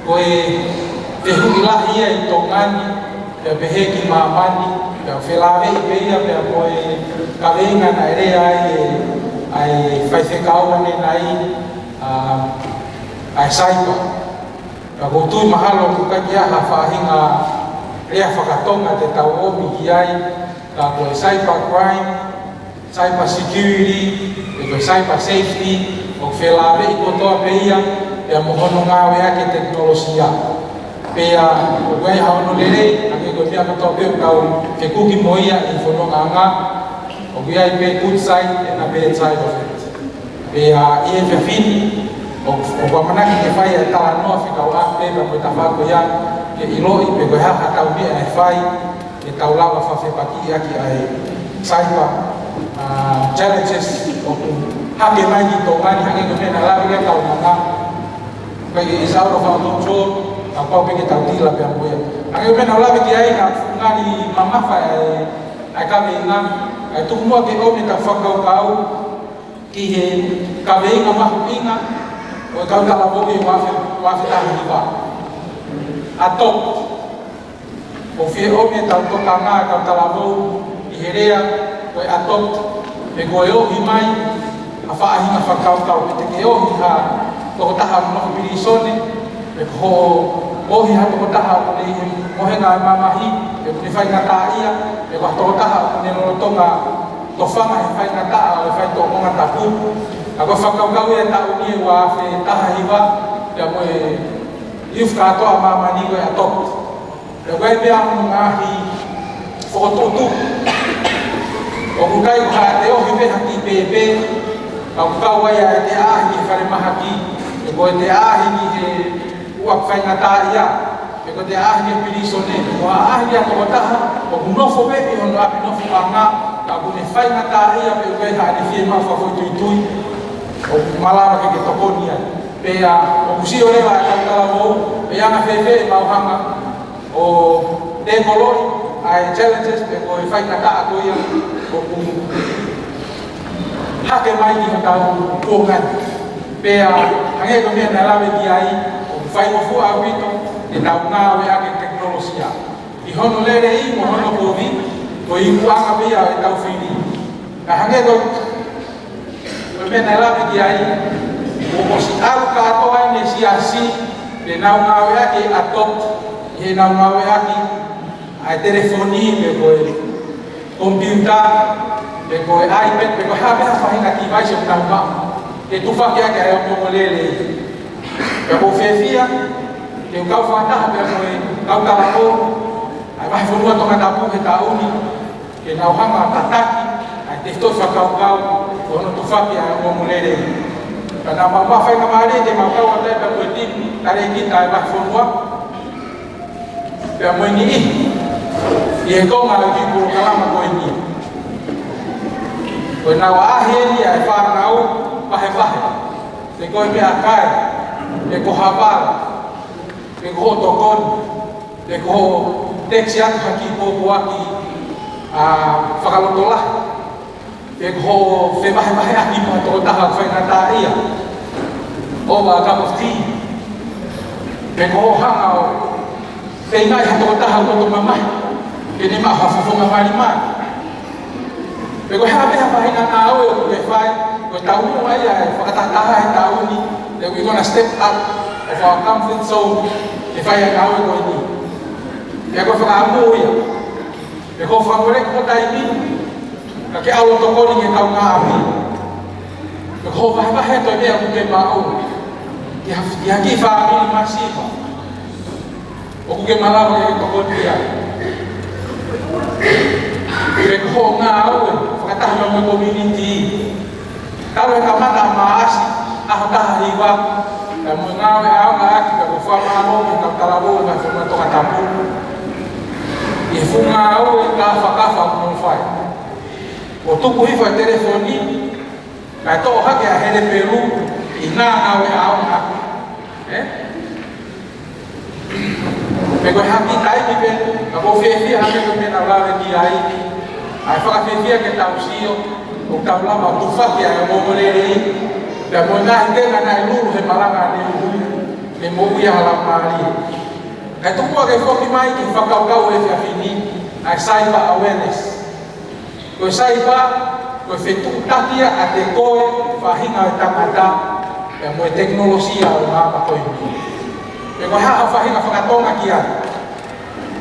koe te hui lahi ia I tongani pea pe he ki maamani pea whelawe I pe ia pea koe kawe inga nai rea ai whai whekau ane nai ai cyber. Ka kutui mahalo kuka ki aha whahinga rea whakatonga te tau omi ki ai ka koe cyber crime, cyber security, koe cyber safety, o whelawe I kotoa pe ia pea mohono ngāwe ake teknolosia. Pea o gai hao no lere, ake ko mea kato peo kau ke kuki moia I whono nganga, o gai pe good side and a bad side of it. Pea I e whiawhini, o kua manaki ke whai e tala noa whikau a pe pa koe tawhako ia, ke iloi pe koe haka tau mea e whai, e tau lawa whawhepaki aki ai saipa challenges o ku hake mai ki tō ngani hange ko mea lawe ke tau nganga, koe I out of our control, a pau peke tau tila pe amoia. Hange ko mea lawe ki ai na ngani mamafa ai kawe inga, ai tuku mua ke ome tau whakau kau, ki he kawe inga mahu inga, o kau tala boke wafe tahi iwa. Atop, o fie ome tau toka ngā kau tala boke, I he rea, koe atop, e koe ohi mai, a whaahinga whakau kau, e te ke ohi ha toko taha mnoko pirisone, e ko ohi ha toko taha o ne mohenga e mamahi, e kune whai ngā tā ia, e ko toko taha o ne rotonga to whanga he whai ngā tā, o whai tō monga tapu, a koe whakau kau e tā unie wa whe taha hiwa, e moe iuf katoa mamani koe atop. E koe mea hunu ngahi whokototu, o kukai ko haa te ohi me haki pepe, a kukau wai a te ahi ki whare mahaki, e koe te ahi ki he uak whai ngā tā ia, e koe te ahi ki pirisone, o a ahi a toko taha, o kunofo pepe hono api nofo a ngā, a kune whai ngā tā ia pe koe haa ni whie mawha whoi tui tui, o malawa ke tokonia, pe a o kusi o rewa e kautala mou, pe anga whewhe e mauhanga, o te kolori, ai challenges pe koe whai ngā tā a koe ia, o ku hake mai ki hatau kōngan. Pea, hange ko mea nalawe ki ai, o ku whai wafu a wito, e tau ngā we ake teknolosia. I hono lere I, mo hono kōwi, ko I kuanga pia e tau whini. Ka hange ko mea nalawe ki ai, o si alu katoa ne si asi, le nau ngā we ake adopt, he nau ngā we ake, ai telefoni me koe computer, me koe iPad, me koe hape hawhahinga ki vai se unau ma. E tuwha ki ake ai o mongo lele. Me koe whewhia, te ukau whataha me koe kau talako, ai wahi whanua tonga tapu he tauni, ke nau hanga tataki, ai te htoi whakau kau, kono tuwha ki ai o mongo lele. Ka nā mamma whainga maare, te mamau a taipa koe tini, tare kita ai wahi whanua, pia moe ni ihi. I he konga o ki kuro kalama koe ni. Koe nā wa ahe ni ai whānau, wahe wahe. Te koe mea kai, te ko hawara, te ko tokoni, te ko teksi atu haki pōpō aki whakalotola. Te ko whe wahe wahe aki ma tō taha whainga tā ia. Over a cup of tea. Te ko hanga o whaingai hato taha koto mamai. Ke ni maha whawhonga mari mai. Pe koe hape hawhahinga ngā aue o koe whai, koe taunu ai ai, whakatataha e tauni, that we're going to step out of our comfort zone, e whai a ngā aue koe ni. Pe koe whakaamu ia. Pe koe whakorek ko taimi, ka ke aua tokoni nge tau ngā api. Pe koe wahewahe toi mea kuke mao, ki haki whaamini masifa. O kuke malawa ke tokoni ia. Pe ko ngā aue, whakataha mo community. Tau e ka mana maasi, aho taha hiwa. Ka mo ngā aue au ngā aki, ka ko whamano, ki ka tarabo, ka whunga toka tapu. I whunga aue, ka whakafa mo whai. O tuku hiwa telefoni, ka tō hake a here Peru, I ngā aue au ngā. Pe koe haki taimi pe, ka ko whiawhia hake koe mena lawe ki ai. Ai whakawhiawhia ke tau sio, o tau lama tuwhaki ai o mōmorerei. Pea mo ngahi tenga nai luru he maranga ne uhui, me mōui a la maari. Kai tukua ke whoki mai ki whakaukau e whiawhini, ai cyber awareness. Koe cyber, koe whetutakia a te koe whahinga e tangata, pea mo e teknolosia o ngāpa koe ni. Pe koe haa whahinga whakatonga ki ai.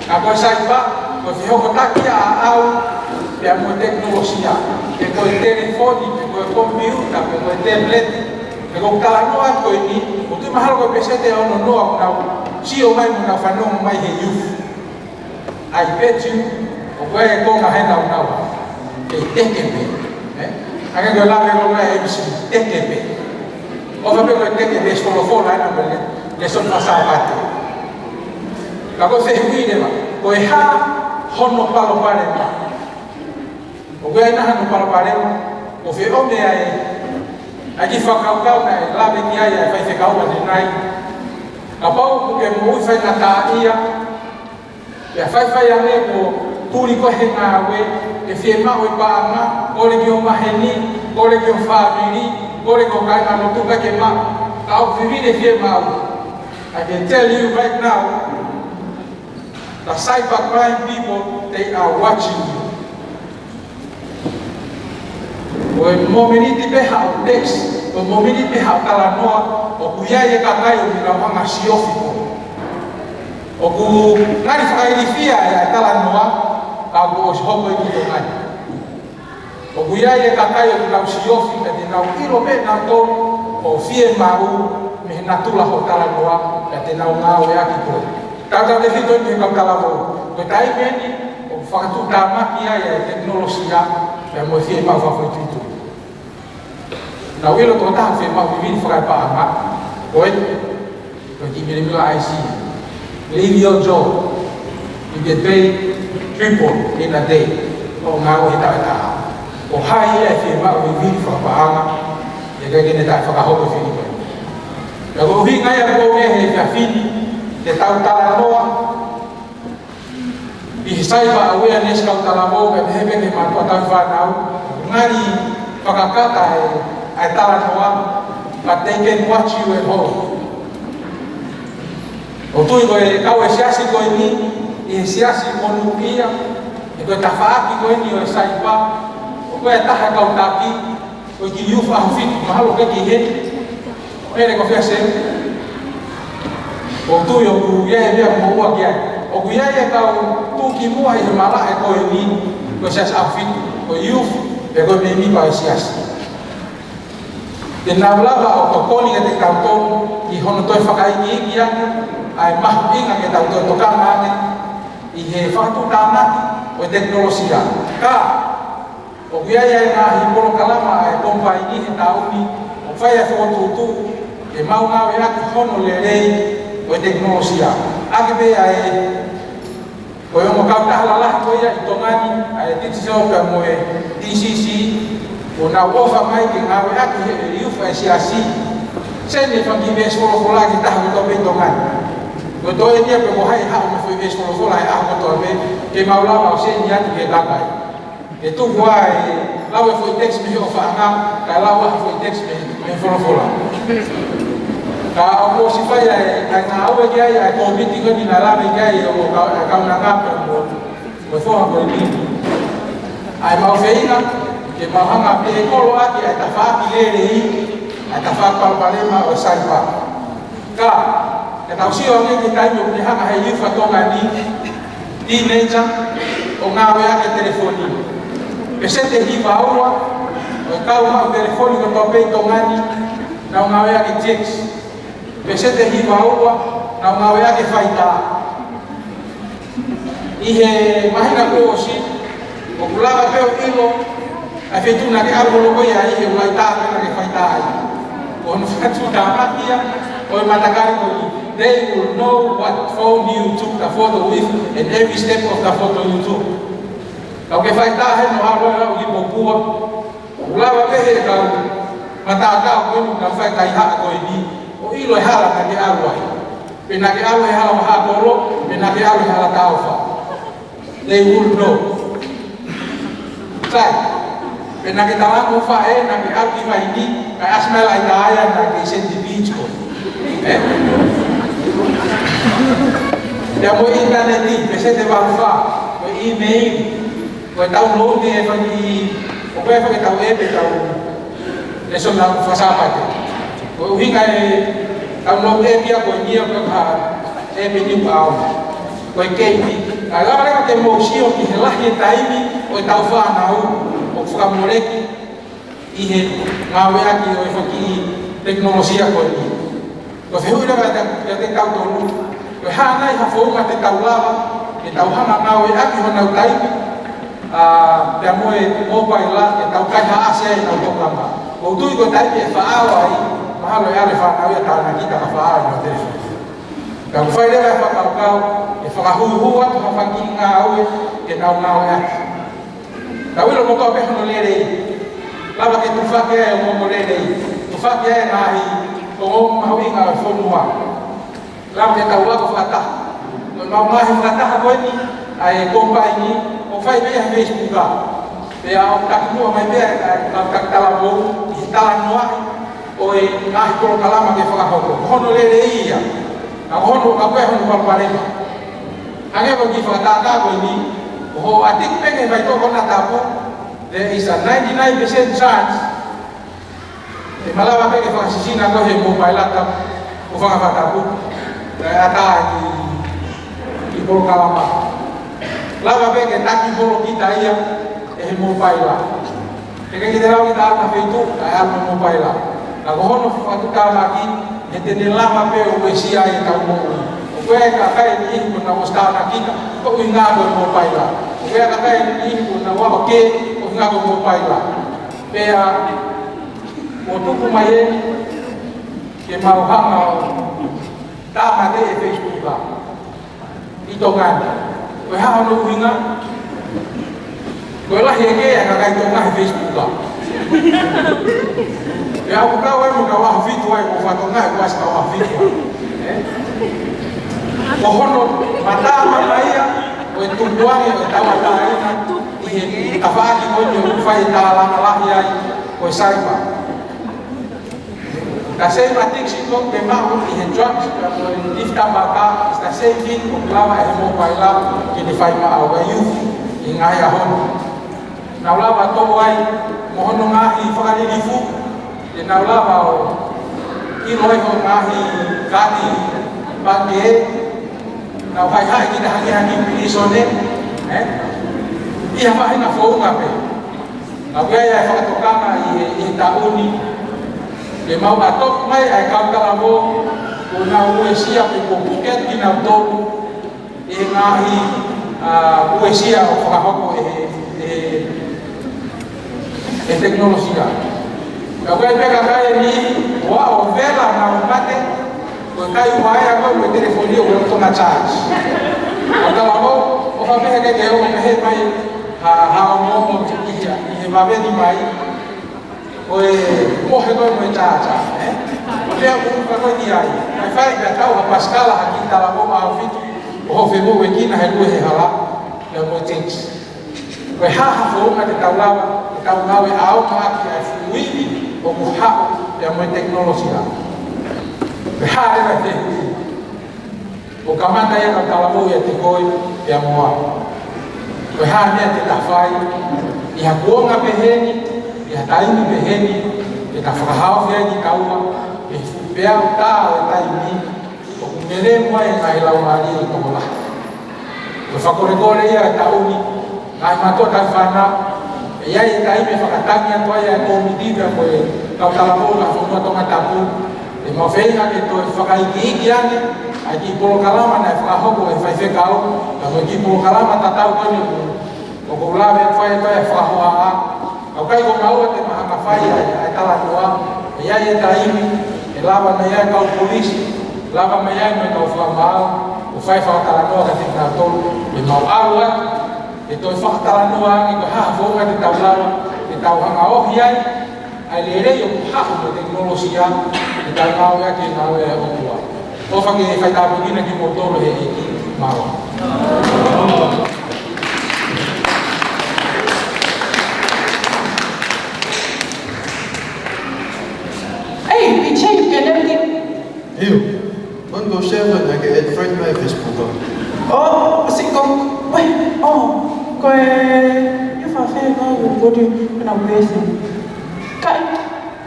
Ka koe cyber, koe whihokotakia a au, pea mo e teknolosia. Pe koe telefoni, pe koe computer, pe koe tablet, pe koe talanoa koe ni, o tui mahalo koe pesete ono noa kunau, si o mai muna whanonga mai he youth. I bet you, o koe e konga he nau nau, e tekepe. Anga koe lawe ko koe MC, tekepe. O whape koe tekepe e skolofona ena mele, le son pasapate. Ka koe whehui rewa, koe ha hono palo pare ma. O koe aina hano palo pare ma, o whi ome ai, a ki whakaukau na e lawe ki ai ai whai whekauwa ni nai. Ka pau kuke mo ui whai na tā ia, ia whai ane ko turi kohe ngā we, e whie mau i pāma, kore ki o maheni, kore ki o whāmiri, kore ko kai ngā motuka ke ma, ka au whiwire whie mau. I can tell you right now, the cybercrime people, they are watching you. O e mominiti peha o text, o mominiti peha o talanoa, o kuiai e kakai o mina wanga siofiko. O ku ngari whakairifia e talanoa, ka ku o sihopo i kuto ngai. O kuiai e kakai o mina siofiko, e te nau iro me nau tō, o fie mau, me na tula ho talanoa, e te nau ngā o e aki tō. Tata te whito ni kau talamo, ko tai meni, o whakatu tāmaki ai e teknolosia, e mo fie mau whawhaitu. Na wilo ko tahu fie mau viviri whakai paama, koe, koe ki mire mila IC. Leave your job, you get paid triple in a day, o ngā o hita e taha. O hai e fie mau viviri whakai paama, e kai kene tai whakahoko whiri koe. Ka ko hui ngai a koe he whia whini, te tau talanoa, i cyber awareness kau talamo, ka tehepe ke matua tau whanau, ngari whakakata e talanoa, but they can watch you at home. O tui koe kau e siasi koe ni, i e siasi monu ia, e koe tawhaaki koe ni o e cyber, o koe taha kau taki, koe ki youth ahu fitu, mahalo ke ki he, ere ko whia se, o tui o ku iai rea mo ua ki ai. O ku iai e kau tūki mua i he mala e koe ni, koe sias awhitu, koe youth, e koe me mipa e sias. Te naulawa o tokoni e te kautonu, i hono toi whakaingi iki ane, ai mahu inga ke tau toi tokanga ane, i he whakatu tānaki o e teknolosia. Ka, o ku iai e ngā hiporo kalama e pompa i he tauni, o whai e whakatutu, e mau ngā we aki hono le rei, o e teknolosia. Ake pe ai, o e omo kautaha lalahi koe ia i tongani, ai titi seoka mo e DCC, o nā ofa mai ke ngā we aki he e iufa e siasi, sene whangi me skolofola ki taha ko tope i tongani. Ko toe nia pe ko hai hao me fui me skolofola e aho ko tope, ke maulawa o sene atu ke kakai. E tu kua e lau e fui text me he o whaanga, ka lau aho fui text me skolofola. Ka o si whai ai ngā aue ki ai, ai kōmiti ko ni nā lawe ki ai o kauna ngāpe mo whoha koe ni. Ai mau wheina, ke mau hanga pe e kolo aki, ai ta whaaki lere i, ai ta whakpalpalema o saipa. Ka, e tau sio ane ki taimi o kuni hanga hei iwha tonga ni, teenager, o ngā we ake telefoni. Pe sete hiwa aua, o kau mau telefoni ko tope i tonga ni, na o ngā we ake text. Pese te hiwa ua, na ngā wea ke whaita. I he mahina kōsi, o kulawa peo ilo, a whetuna ke arolo koe a i he ulai tāpena ke whaita ai. O no whatu tāmakia, o e matakari koe, they will know what phone you took the photo with and every step of the photo you took. Kau ke whaita he no haro e au i popua, kulawa pehe kau matakau koe ka whaita i haa koe ni, o ilo e hala na ke alu ai. Pena ke alu e hala maha koro, pena ke alu e hala tauwha. They will know. Sai, pena ke tawango wha e, na ke alu i mai ni, kai asmel ai taaya na ke senti beach ko. Ia mo internet ni, pese te waru wha, o email, o e download ni e whangi, o koe whangi tau e pe tau, le som na whasapate. O hinga e download e pia ko nia ko ha e me ni pau ko e keiti agora ka te moxio ki he lahi taimi o tau fa na o fuka moreki i he ngawe aki o e foki teknologia ko ni ko fe hura ka te kau tonu Koe hāngai ha whaunga te taulawa, e tauhanga ngau e aki honau taimi, pia moe mobile la, e tau kai ha ase ai nau tokanga. O tui ko taimi e whaawa ai, mahalo e ale whanau ia tāna kita ka whaawa i no telefoni. Ka whai rewa e whakaukau, e whakahuhu atu ha whangi ngā aue, e nau ngau e aki. Ka wilo mo kau pehono lere i, lava ke tufake ai o momo lere i, tufake ai ngahi, o momo mahui ngā e whonua. Lava ke tau wako whakataha. Noi mau ngahi whakataha koe ni, ai kompai ni, o whai mea Facebook ka. Pea o takimua mai mea, au takitala mou, i tala noahi, o e ngahi koro kalama ke whakahoko. Hono lere ia, a hono ka koe hono palparema. Hangewa ki whakataka koe ni, o atik penge vai toko na tapu, there is a 99% chance e malawa penge whakasisina koe he mobile laptop o whakawhatapu, ata i koro kalama. Lava penge taki bolo kita ia e he mobile laptop. Eka ki te rau kita alma feitu, ai alma mobile laptop. Ako hono whakataka ki, e tene lava pe o wesia e tau mou. Koe ka kai ni ihu na ostana kita, ko inga ko mobile la. Koe ka kai ni ihu na wa ke, ko inga ko mobile la. Pea o tuku mai e ke mau hanga ta mate e Facebook la. Ito ngani. Koe ha no inga. Koe la heke ka kai to ngai Facebook la. Pea ko ka wa mo ka wa fitu ai ko fa to ngai ko sta wa fitu. O hono matama maia o e tumbuangi o e tawataina i ka whaaki koe o whai tālanga lahi ai o e saipa. The same addiction kong te mahu i he drugs o e lifta maka is the same thing o klawa e mobile la ki ni whai maa o e youth i ngai a hono. Naulawa tō ai mo hono ngahi whakaririfu e naulawa o iroi ho ngahi kati pake na vai hai ki hangi hangi pisone ia vai na founga pe na vai ai fa tokanga i tauni le mau atok mai ai kautala mo o na uesia pe ko buket ki na do e ngahi uesia o fa hoko e teknologia ka vai pega kai ni wa o vela na mate ko kai waya ko mo telefoni o to na charge o tala mo o fa pe ke o me he mai ha mo mo ki e va ve ni mai o e mo he ko mo charge o le o ka ko ni ai ai fa ka ta o pascal ha ki tala mo ma fit o fe mo we ki na he lu he hala le mo tink ko ha fo ma te taula we au ma ki ai fluidi o mo ha ya mo teknologia. Behare vai ter o kamata ia ka talamo ia te koi ia moa behare ia te tawhai ia kuonga peheni ia taimi peheni ia ta whakahao whia ki kaua e pea o tā o e taimi o kumere mua e ngai lau mari o toko lahi o whakorekore ia e tauni ngai matua tai whanau e ia e taimi whakatangi atua ia e komitida ko e kau talamo na whonua tonga tapu e mo feinga ke to whakaiki ane ai ki polo kalama na whakahoko e whai whekau ka mo ki polo kalama tatau koni o ko lawe e whai toa e whakahoa a au kai ko maua te mahaka whai ai tala toa e iai e taimi e lava na iai kau polisi lava me iai me kau whakamau o whai whakatala noa ka te kina tolu e mau aru atu e toi whakatala noa angi ko haa whonga te tau lawa e tau hanga ohi ai ai le rei o haku me teknolosia e tai mau ea ki mau ea o tua. Tofa ke whai tāpukina ki motoro he e ki mau. Hey, we changed and everything. You, one go share I get a friend my Facebook. Oh, assim como... Ué, oh, que eu faço o body na cabeça. Cai.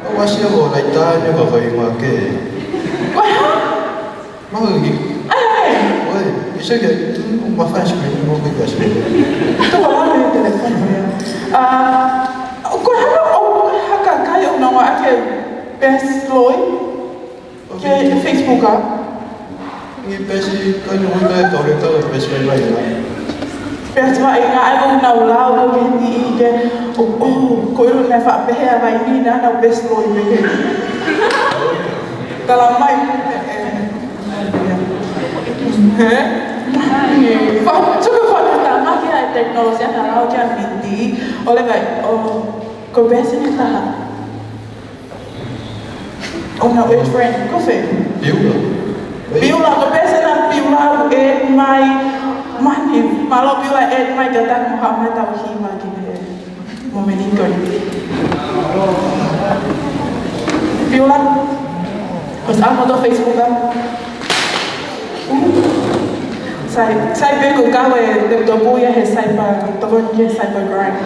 Eu acho que eu vou deitar e eu vou ir uma que. Ué, Mas oi, isso aqui é uma faixa que eu não vou gastar. estou falando no telefone. Quando cai eu não acho que best loi que Facebook Ngi pesi ko ni uta to re to pesi mai mai. Pertama inga ai na ulau ko hindi ige ko iro na fa pehe vai ni na best lo ige. Kalau mai coba kalau pertama kita teknologi kalau jangan hindi oleh baik kau biasanya tak na which friend kau fe biula kau biasanya biula mai mani malu biula mai kata Muhammad Tauhid gini momen itu biula pas aku do Facebook kan Sai bego kawe de dobuya he sai pa togonje sai pa grind.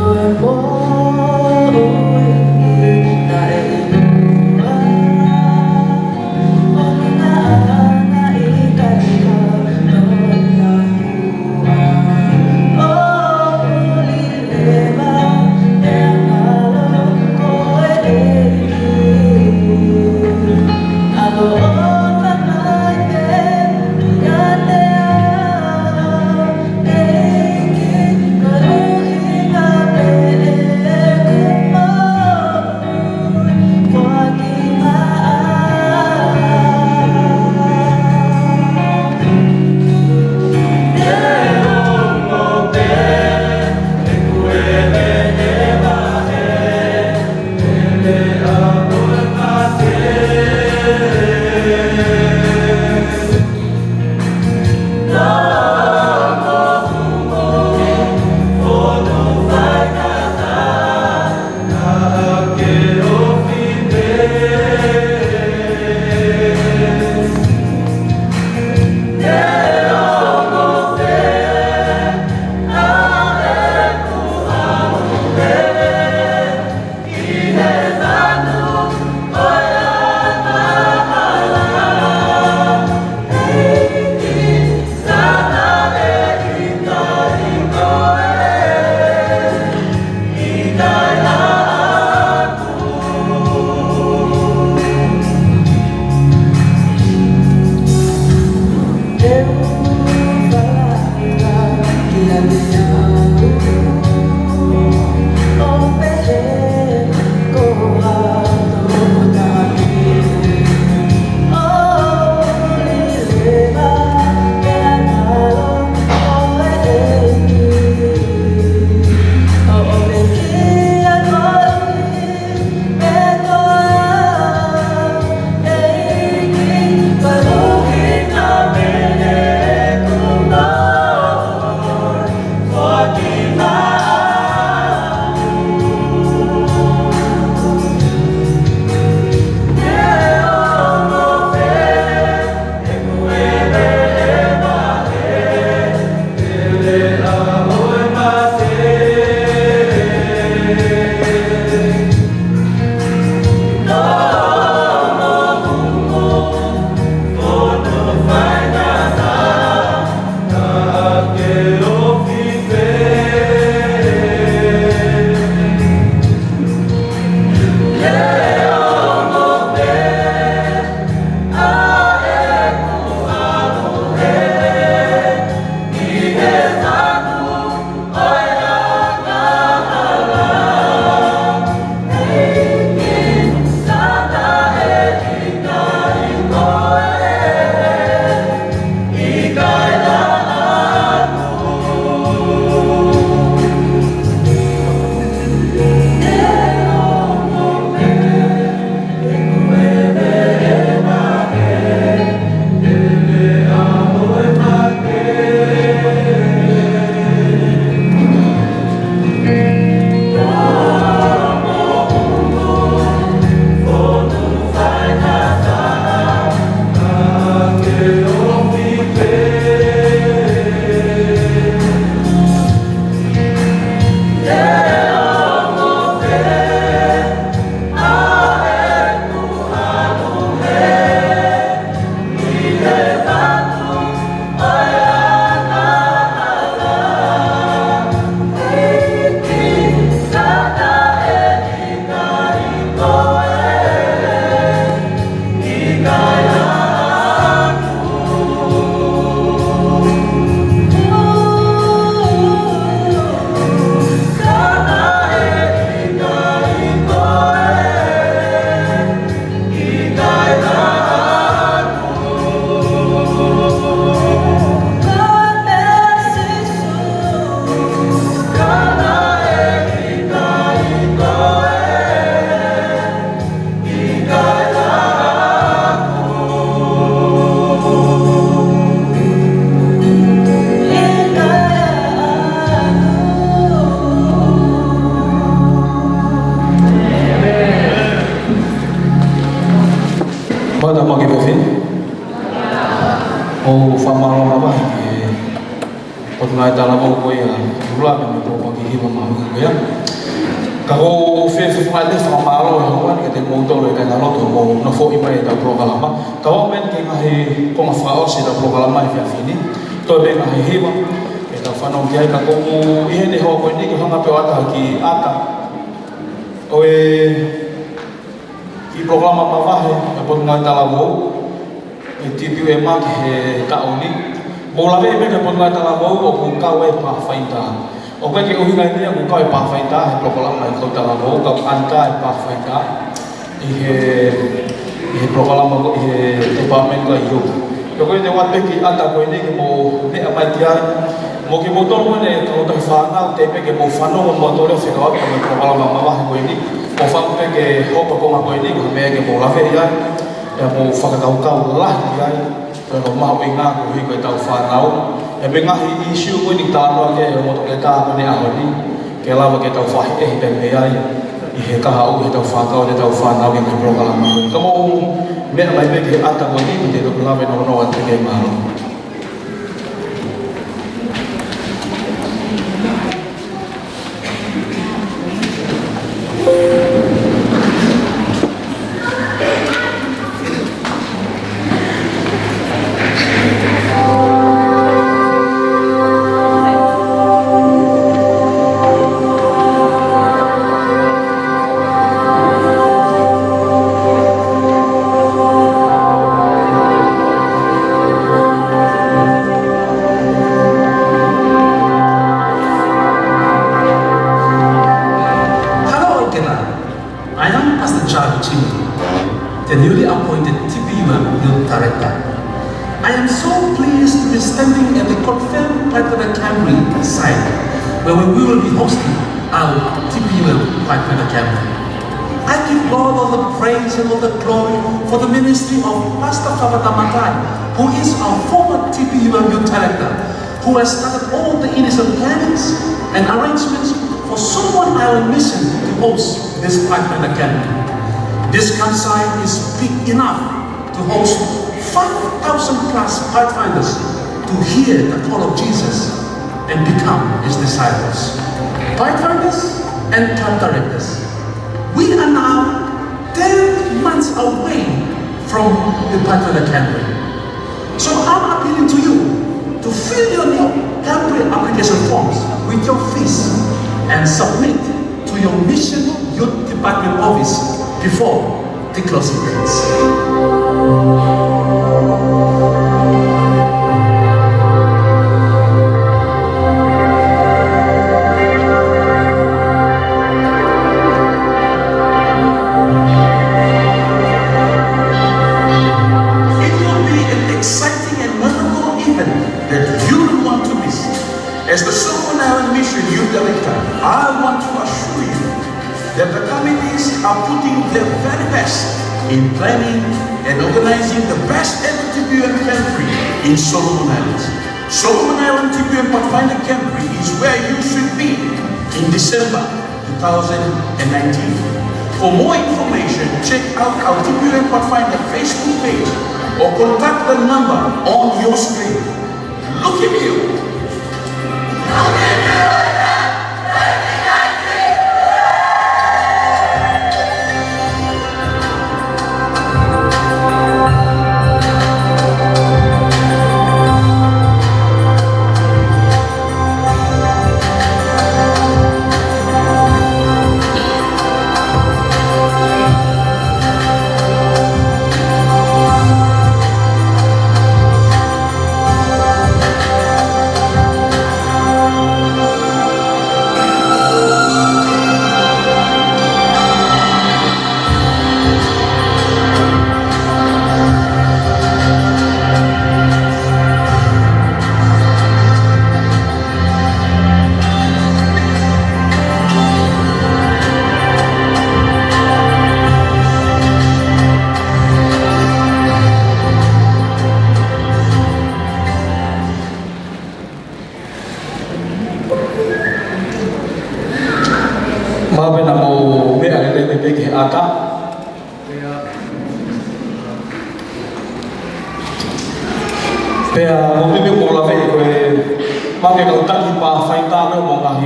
Tôi mau ke fin o famalo apa pot ngai tala mo ko ya rula me ko ko ki ma ma ya ka o fe fa le famalo ya ko ni ke mo to le ka lo to mo no fo i mai da programa ka o men ke ngai ko ma fa o se da programa i fa fini to be ngai hiwa e da fa no ke ka ko mo i ne ho ko ni ke hanga pe ata ki ata o i programa pa vahe e pot ngai tala mo e tipi e ma ke ka oni mo la ve me pot ngai tala mo o ku ka we pa faita o ke o hinga ni ku ka pa faita e programa mai ko tala mo ka anta e pa faita e programa ko e department ko yo yo ko de wat pe ki ata ko ni ke mo ne apatia mo ki mo to mo ne ko ta fa na te pe ke mo fa no mo to le se ka ko programa ma va ko ni o fa pe ke ho ko ma ko ni ko me ke mo la fe ya e mo fa ka ka la ya e mo ma we nga ko hi ko ta fa na o e me nga hi issue ko ni ta no ke mo to ke ka ko ni a ho ni ke la ke ta fa e pe me ya i he ka ha o he ta fa ka o te ta fa na ke programa ko mo me mai pe ke ata ko ni te to la ve no no ante ke ma no the newly appointed TPUM Youth Director. I am so pleased to be standing at the confirmed Pathfinder Camry site, where we will be hosting our TPUM Pathfinder Camry. I give God all the praise and all the glory for the ministry of Pastor Fabata Matai, who is our former TPUM Youth Director, who has started all the initial plannings and arrangements for someone our mission to host this Pathfinder Camry. This campsite is big enough to host 5,000 plus Pathfinders to hear the call of Jesus and become his disciples. Pathfinders and camp directors, we are now 10 months away from the Pathfinder Camry. So I'm appealing to you to fill your new Camry application forms with your fees and submit to your Mission Youth Department office before the closing dates. As the Solomon Island Mission Youth Director, I want to assure you that the committees are putting their very best in planning and organizing the best ever TPUM Camry in Solomon Islands. Solomon Island TPUM Pathfinder Camry is where you should be in December 2019. For more information, check out our TPUM Pathfinder Facebook page or contact the number on your screen. Look at you.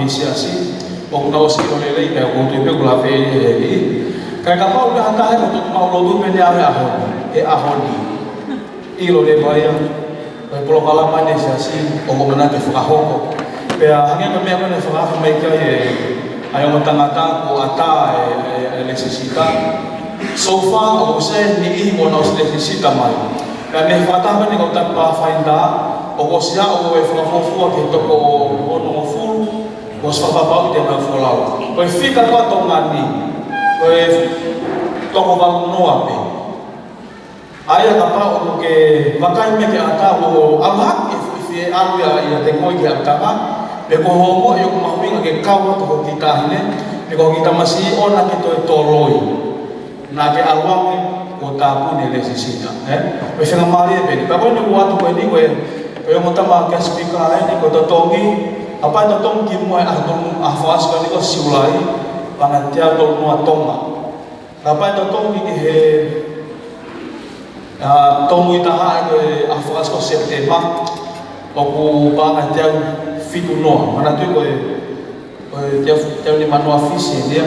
mahi siasi o na osi o lele ka o tu pe kula pe e ka ka pau ka hata he o ma lo du pe ne e ahoni i lo le vai ko pro kala ma ne siasi o mo na te fa ho pe a hange me me ne fa mai ka e ai o tangata o ata e necessita so far o se ni i mo na o necessita mai ka ne fa ta ne ko ta pa fainda o sia o e fa fofu ke to ko o no fu o sa fa pa te na fu la ko fika ko to ngani ko e to ko ba no ape aya ka pa o ke vakai me ke ata o ama e alu ya te ko ki ata pe ko mo yo ko ma ke kawa to ko kita hine pe ko kita masih ona ke to loi na ke alwa ko ta pu ne necessita pe se mari pe pa ko no wa to ko ni ko e mo ta ma ke speaker ni ko to tongi apa to tong ki mo a to a fas ko ni ko siulai pana tia to no tonga apa to tongi he tongi ta ha ko a fas ko september o ku pa tia fitu no mana tu ko tia ni manu afisi dia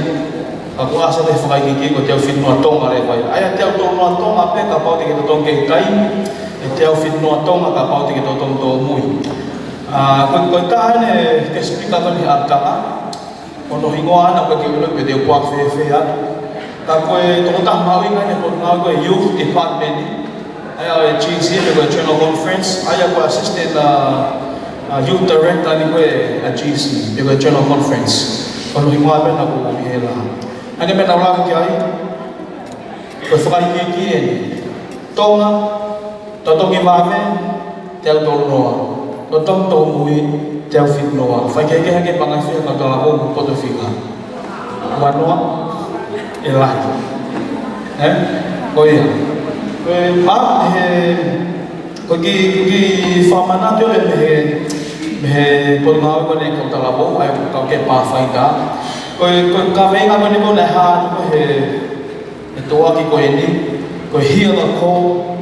aku asa le fa ki ko tia fitu no tonga le fa aya tia to no tonga pe ka pa te to tongi kai tia fitu no tonga ka pa te to tong to mui ko ta ne ke speaker ko ni ata ono hingoa na ko ki lo pe de kwa fe ya ka ko to ta ma wi ka ne ko na ko youth department aya GC ko channel conference aya ko assistant youth director ni ko GC ko channel conference ono hingoa pe na ko mi hela ani pe na la ki ai ko fa ki ni tonga to ngi ma me tel to no to tong to mui tel fit no fa ke ke pangai fi ka to la ko to fika wa no ela ko ya ma ko ki fa mana to le me por na ko ne ko ta la bo ai ko ke pa fa ida ko ka me ka ne ko le ha ko he to wa ki ko ni ko hear the call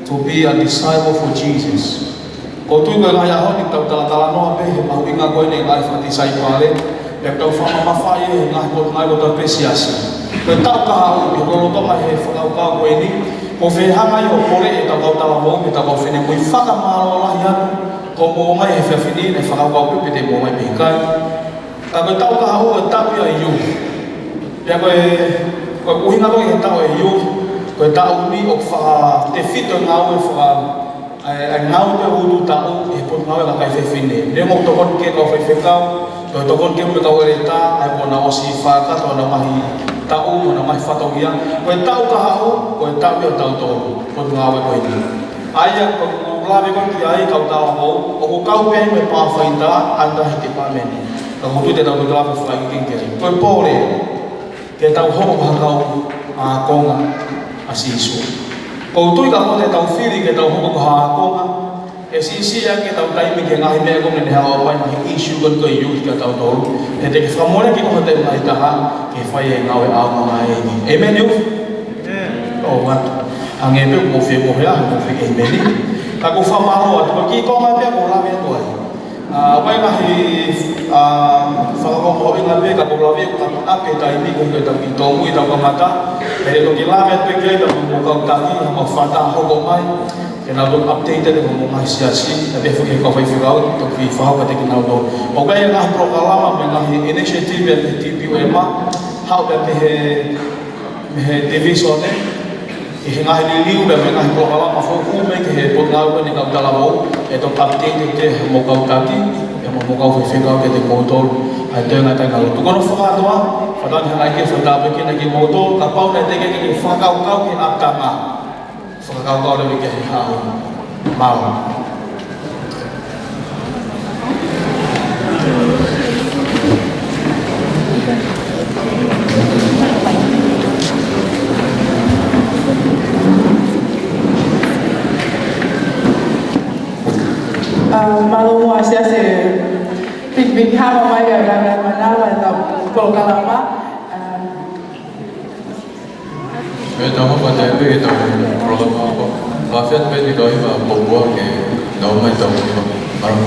to be a disciple for Jesus. Ko tu ko ya ho ni tau tala no pe he mau inga ko ni ai fa disciple le pe tau fa ma fa ye na ko na ko ta precious. Ko ta ka ha ko lo to ma he fa ka ko ni ko fe ha mai o pore e ta ko tala mo me ta ko fe ne ko fa ka ma lo la ya ko mo mai he fa fini ne fa ka ko pe te mo mai pe ka ta ko ta ka ha o ta pi ai yu ya ko inga ko ta o yu ko ta umi o fa te fito ngau e fa ai ngau te ulu ta o e po ngau la kai fe fine ne mo to kon ke ko fe fe ka to kon ke mo ka o ta ai ko na o si fa ka to na mahi ta o mo na mai fa to ya ko ta o ka ha o ko ta o ta to po ngau e ko ni ai ya ko la ve ko ki ai ka ta o ko ka pe me pa fa ita anda hiti pa me ni ko tu te ta ko la fa ki ke ko po le ke ta ho ba ka a ko nga asiso ko tu ka mo te tau fili ke tau ho ko ha ko e si ya ke tau tai mi ke ngai me ko ne ha o pa ni issue ko ko yu ka tau to e te ke fa mo ke ko te mai ta ha ke fa ye ngau e au ma e ni amen yu o wa ange pe mo fe mo ya mo fe ke me ni ka ko fa ma ro to ki ko ma pe ko la me to ai wa nga hi fa ko mo nga pe ka ko la me ka ta pe tai ni ko ke ta ki to mu ta ko mata e to ki la me pe ke ta mo ka ta ni mo fa ta ho ko mai ke na do update de mo mai sia si ta de fu ke ko fa fi ga to ki fa ka te ki na do o ga nga programa me nga hi initiative de TPU ma how that me division e nga hi liu de me nga programa fo ku me ke po nga ko ni ka ta la mo e to update te mo ka ta ti e mo ka fa fi ga ke te mo to ai te nga ta nga to ko no fa do fa da nga ke fa da pe ke na ki mo to ka pa na te ke fa ka ke ap ta ma fa ka le ke ha ma Malu mo asya se pigbigha mai ga manala ta ko kalama Ito mo pa tayo ito programa ko. Bakit pwede daw iba pagbuwa ke daw may daw parang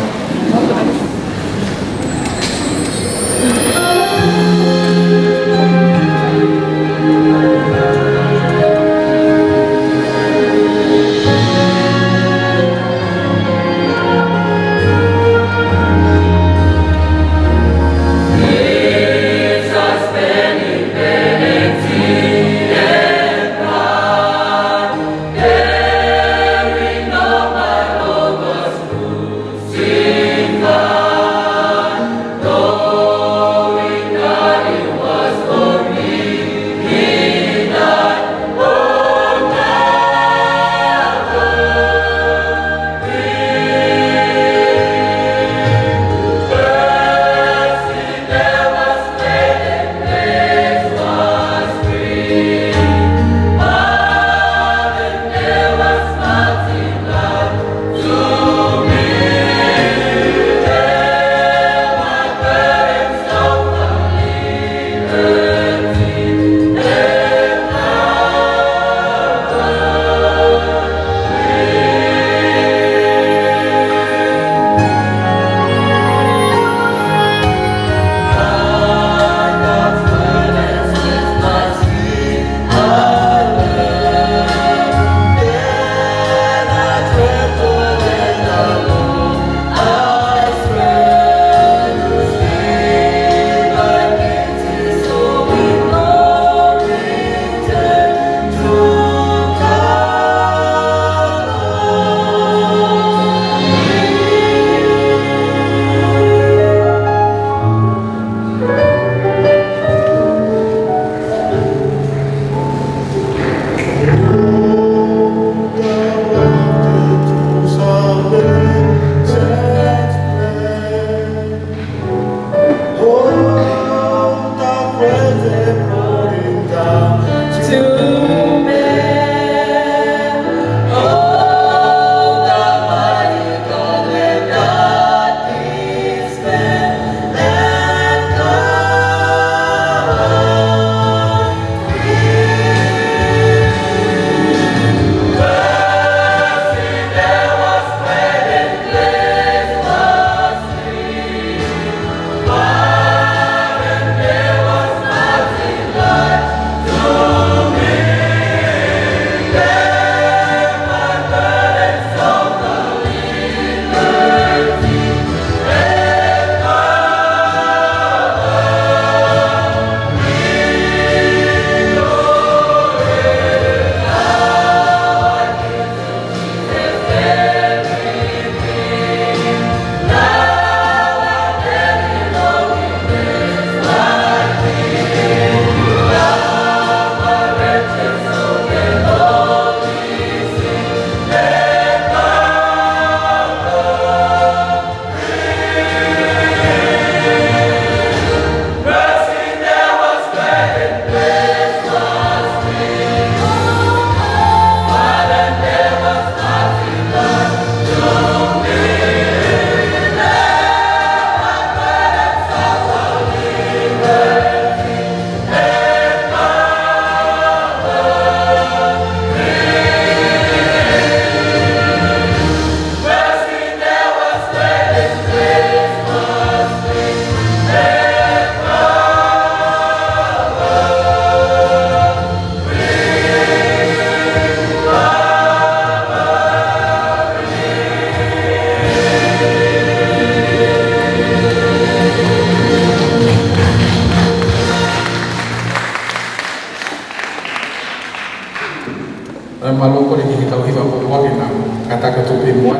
maloko le ki tau hiva ko wake na kataka tu pe mo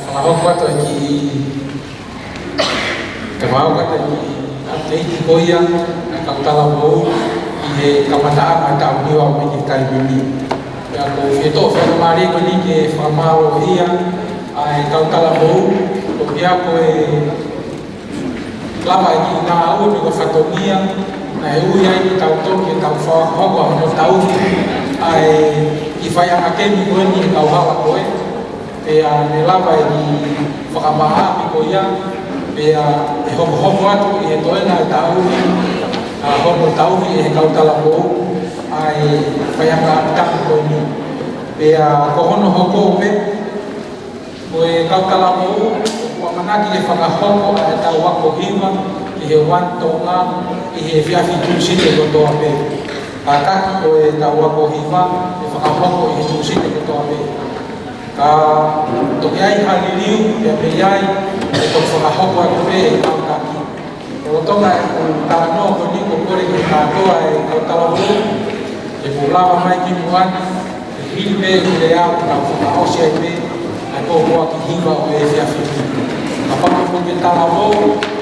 fa ho ko to ki ka ma ko to ki update ki ko ya ka tala mo i ka mata ma ta ni wa me ki tai ni ya ko e to fa mari ko ni ke fa ma o ia ai ka tala mo ko ya ko e lava ki na o ni ko fatonia na e u ya ki tau to ki tau fa ho ko no tau ai i fai anga kemi koe ni e kauhala koe e a me lava i whakamaha mi ko ia e a e homo atu i he toena e tauhi a homo tauhi e he kautala kou ai fai anga taku koe ni e a kohono hoko me ko e kautala kou wa manaki e whakahoko a e tau wako hiwa i he wantonga i he whiawhi tūsine kotoa me a taki ko e tau wako hiwa e whakahoko i he tūsine kotoa me ka toki ai haliliu e me iai e tau whakahoko a koe e tau taki o tonga e ko tānoa ko ni ko kore ki kātoa e tau talamu e ko lava mai ki muani e hili me e kure au tau whakahosi ai me e ko hoa ki hiwa o e whiawhi ka whakako ke talamu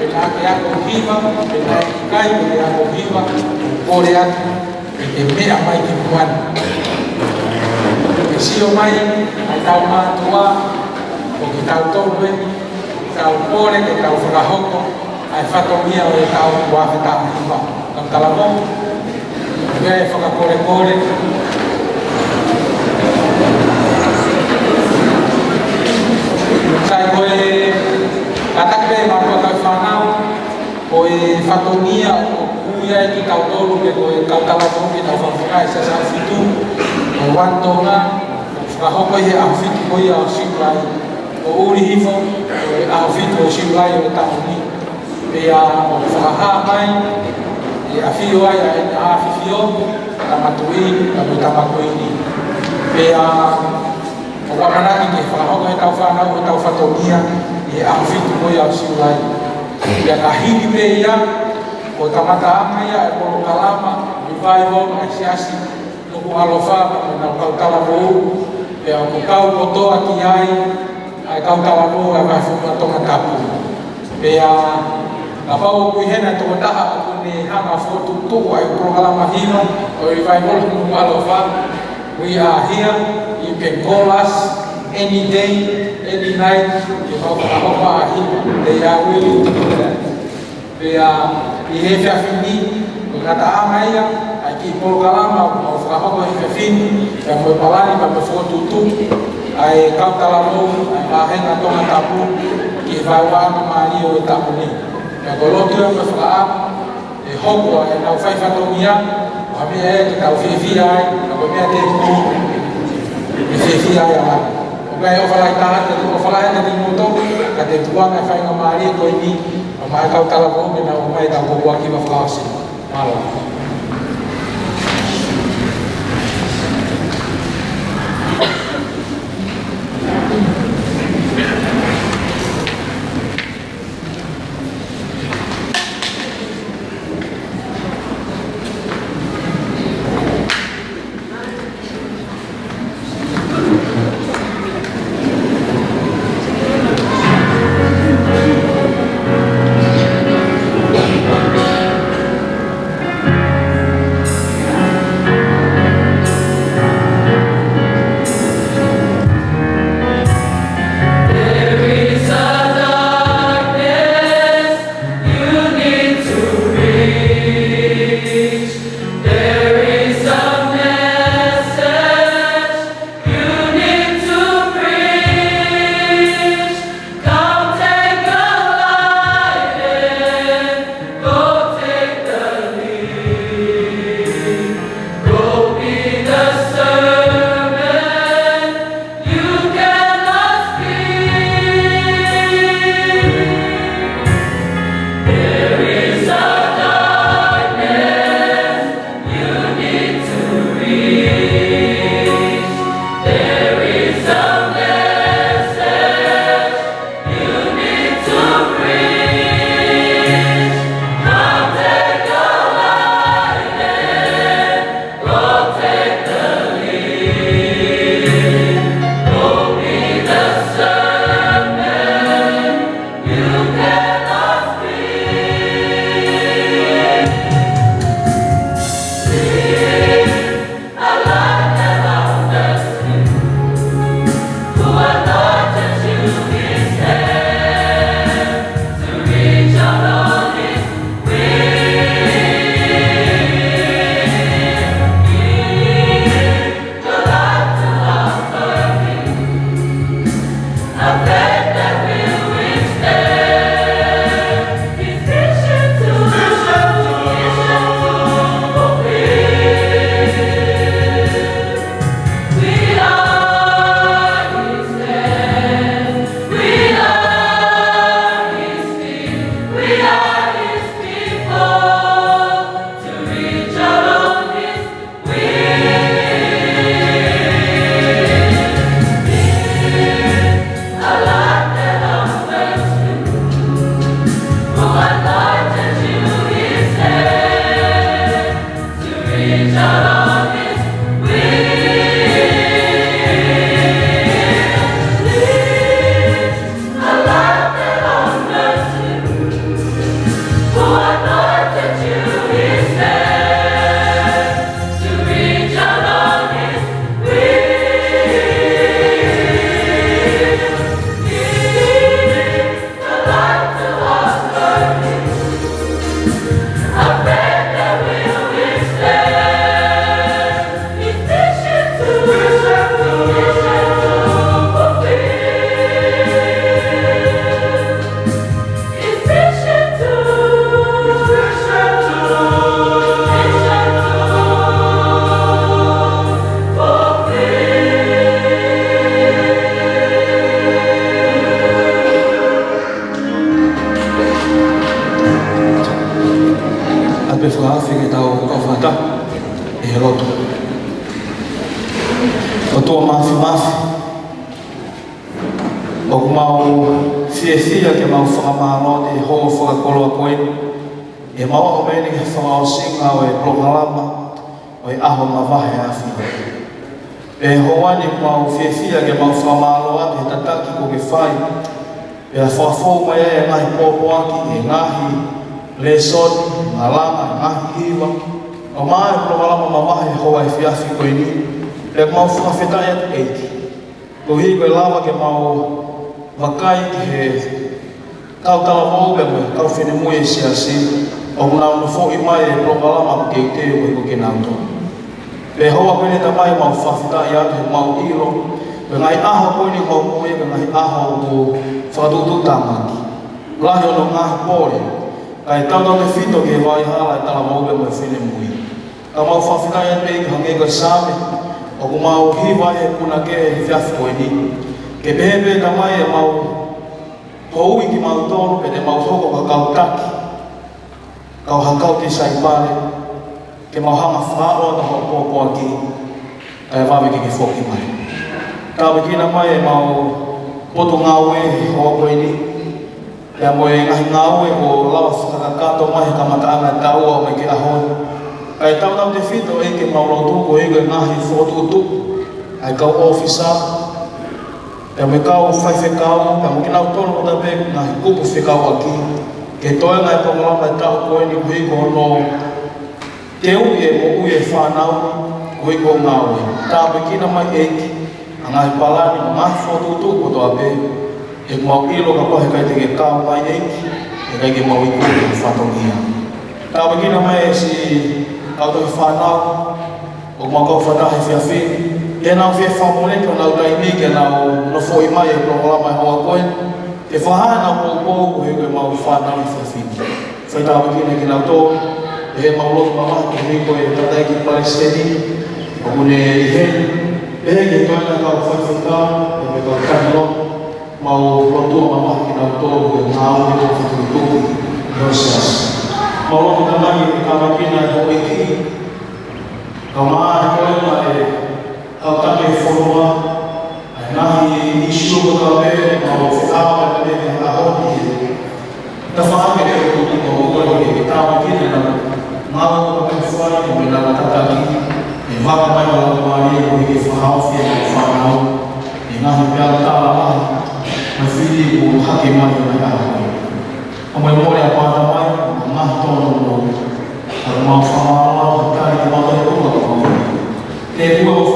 e na ake ako hiwa e na e kai o e ako hiwa kore atu e mea mai ki muani e sio mai ai tau mātua o ki tau toue tau kore ke tau whakahoko ai whatomia o e tau wawheta hiwa kam talamo mea e whakakore kore sai koe katakpe mātua kai whanau o e whatomia o kuia e ki tau tolu ke koe kau talamo ki tau whawhaka e sasa whitu o wantonga whakahoko i he awhitu koe a siulai o uri hifo o e awhitu o siulai o e tahoni e a o whakaha mai e a whio ai a e a whiwhio tamatui a mo tamakoini e a o wakanaki ke whakahoko e tau whanau o tau whatomia i e awhitu koe a siulai e a ka hiri me ia o tamata ama ia e polo kalama revival e siasi no ku alofa o na kautala mo e a ko kau kotoa ki ai ai kautala mo e vai fuka tonga tapu e a ka pau ku hena to taha ko ni hanga fotu tu ai polo kalama hino o revival no ku alofa we are here you can call us any day any night you know ka hopa hino they are willing to do that i he whiawhini, ko ngata angai ai ki programa o whakahoko i whiwhini e moe palani ma me whotutu ai kautalamu ai mahenga tonga tapu ki whaiwana maari o e tapu ni e kolotu e me whaka e hoko e nau whaiwhatongia o hami e te tau whiwhi ai na koe mea te ku e whiwhi ai ala o kai o whalai taha te o whalai te moto ka te tuanga e whainga maari e koe ni o mai kautalamu me na o mai tau kukua ki wa whakawasi malo. Lesson, malama, ngahi iwa. O mai programa mamahe hoa e fiafi ko ini. Le mau whakawheta e te eiti. Ko hi koe lawa ke mau wakai ki he kautala mōbe mo kau whine mui e siasi. o kuna no fo I mai e prongala ma ke te ko ke na to le hoa pene ta mai ma fafita ya te ma ilo pe ngai aha ko ni ko ko e ngai aha ko fa tu tu ta ma la yo no nga pore kai tau tau te fito ke vai hala ta la mo be me fine mui ta ma fafita ya pe hange ko same o ko ma o hi vai e kuna ke fia ko ni ke bebe ta mai e ma o ki ma to pe te ma so ko ka ta kau hakau ki sai pare ke mau hanga whaaro ta ho po aki e wawe ki whoki mai ka wikina mai e mau poto ngawe ho koe ni e mo e ngahi ngawe o lawa whakakato mai ka mataanga e tau au me ki ahoi e tau tau te whito e ke mau rautu ko e ke ngahi whotutu e kau ofisa e me kau whaiwhekau e mo ki nau tono o tape ngahi kupu whekau aki ke toi ngai pangolama e tau koe ni hui ko no te ui e mo ui e whanau hui ko ngawe tā pekina mai eiki a ngai palani mo ngahi whotutu ko toa pe e mau ilo ka pahe kai te ke kāu mai eiki e kai ke mau i kuri ki whatongia tā pekina mai e si kau tohi whanau o mau kau whatahe whiawhi e nau whia whamole ka nau taimi ke nau no fwoi mai e pangolama e hoa koe e whahana po ko he ko mau whanau I whiawhi whai tā pekina ki nau tō e mau lotu mama ki hiko e tatai ki Palestini o kune I he e he ki toina kau whaiwhika e me kau kanilo mau lotu mama ki nau tō e ngāo e o whatutuki Yosias mau lotu tamaki ki kamakina e ho eki kau maa e koe ma e kau take e whonua e nahi isu ko kau e mau whikawa e kune e ahoni e ta whaake e o tuki o ukore e ki tāmakina na Mālo ko pe whai e me nana tataki e waka mai wala ko mari e ke whahau whia e whanau e ngahi pia tāla mahi ma whiri o hake mai e mai ahoi o mai mōre a pāta mai a ngahi tōna no a mau whamara o tari e mātai o ka kau te pua o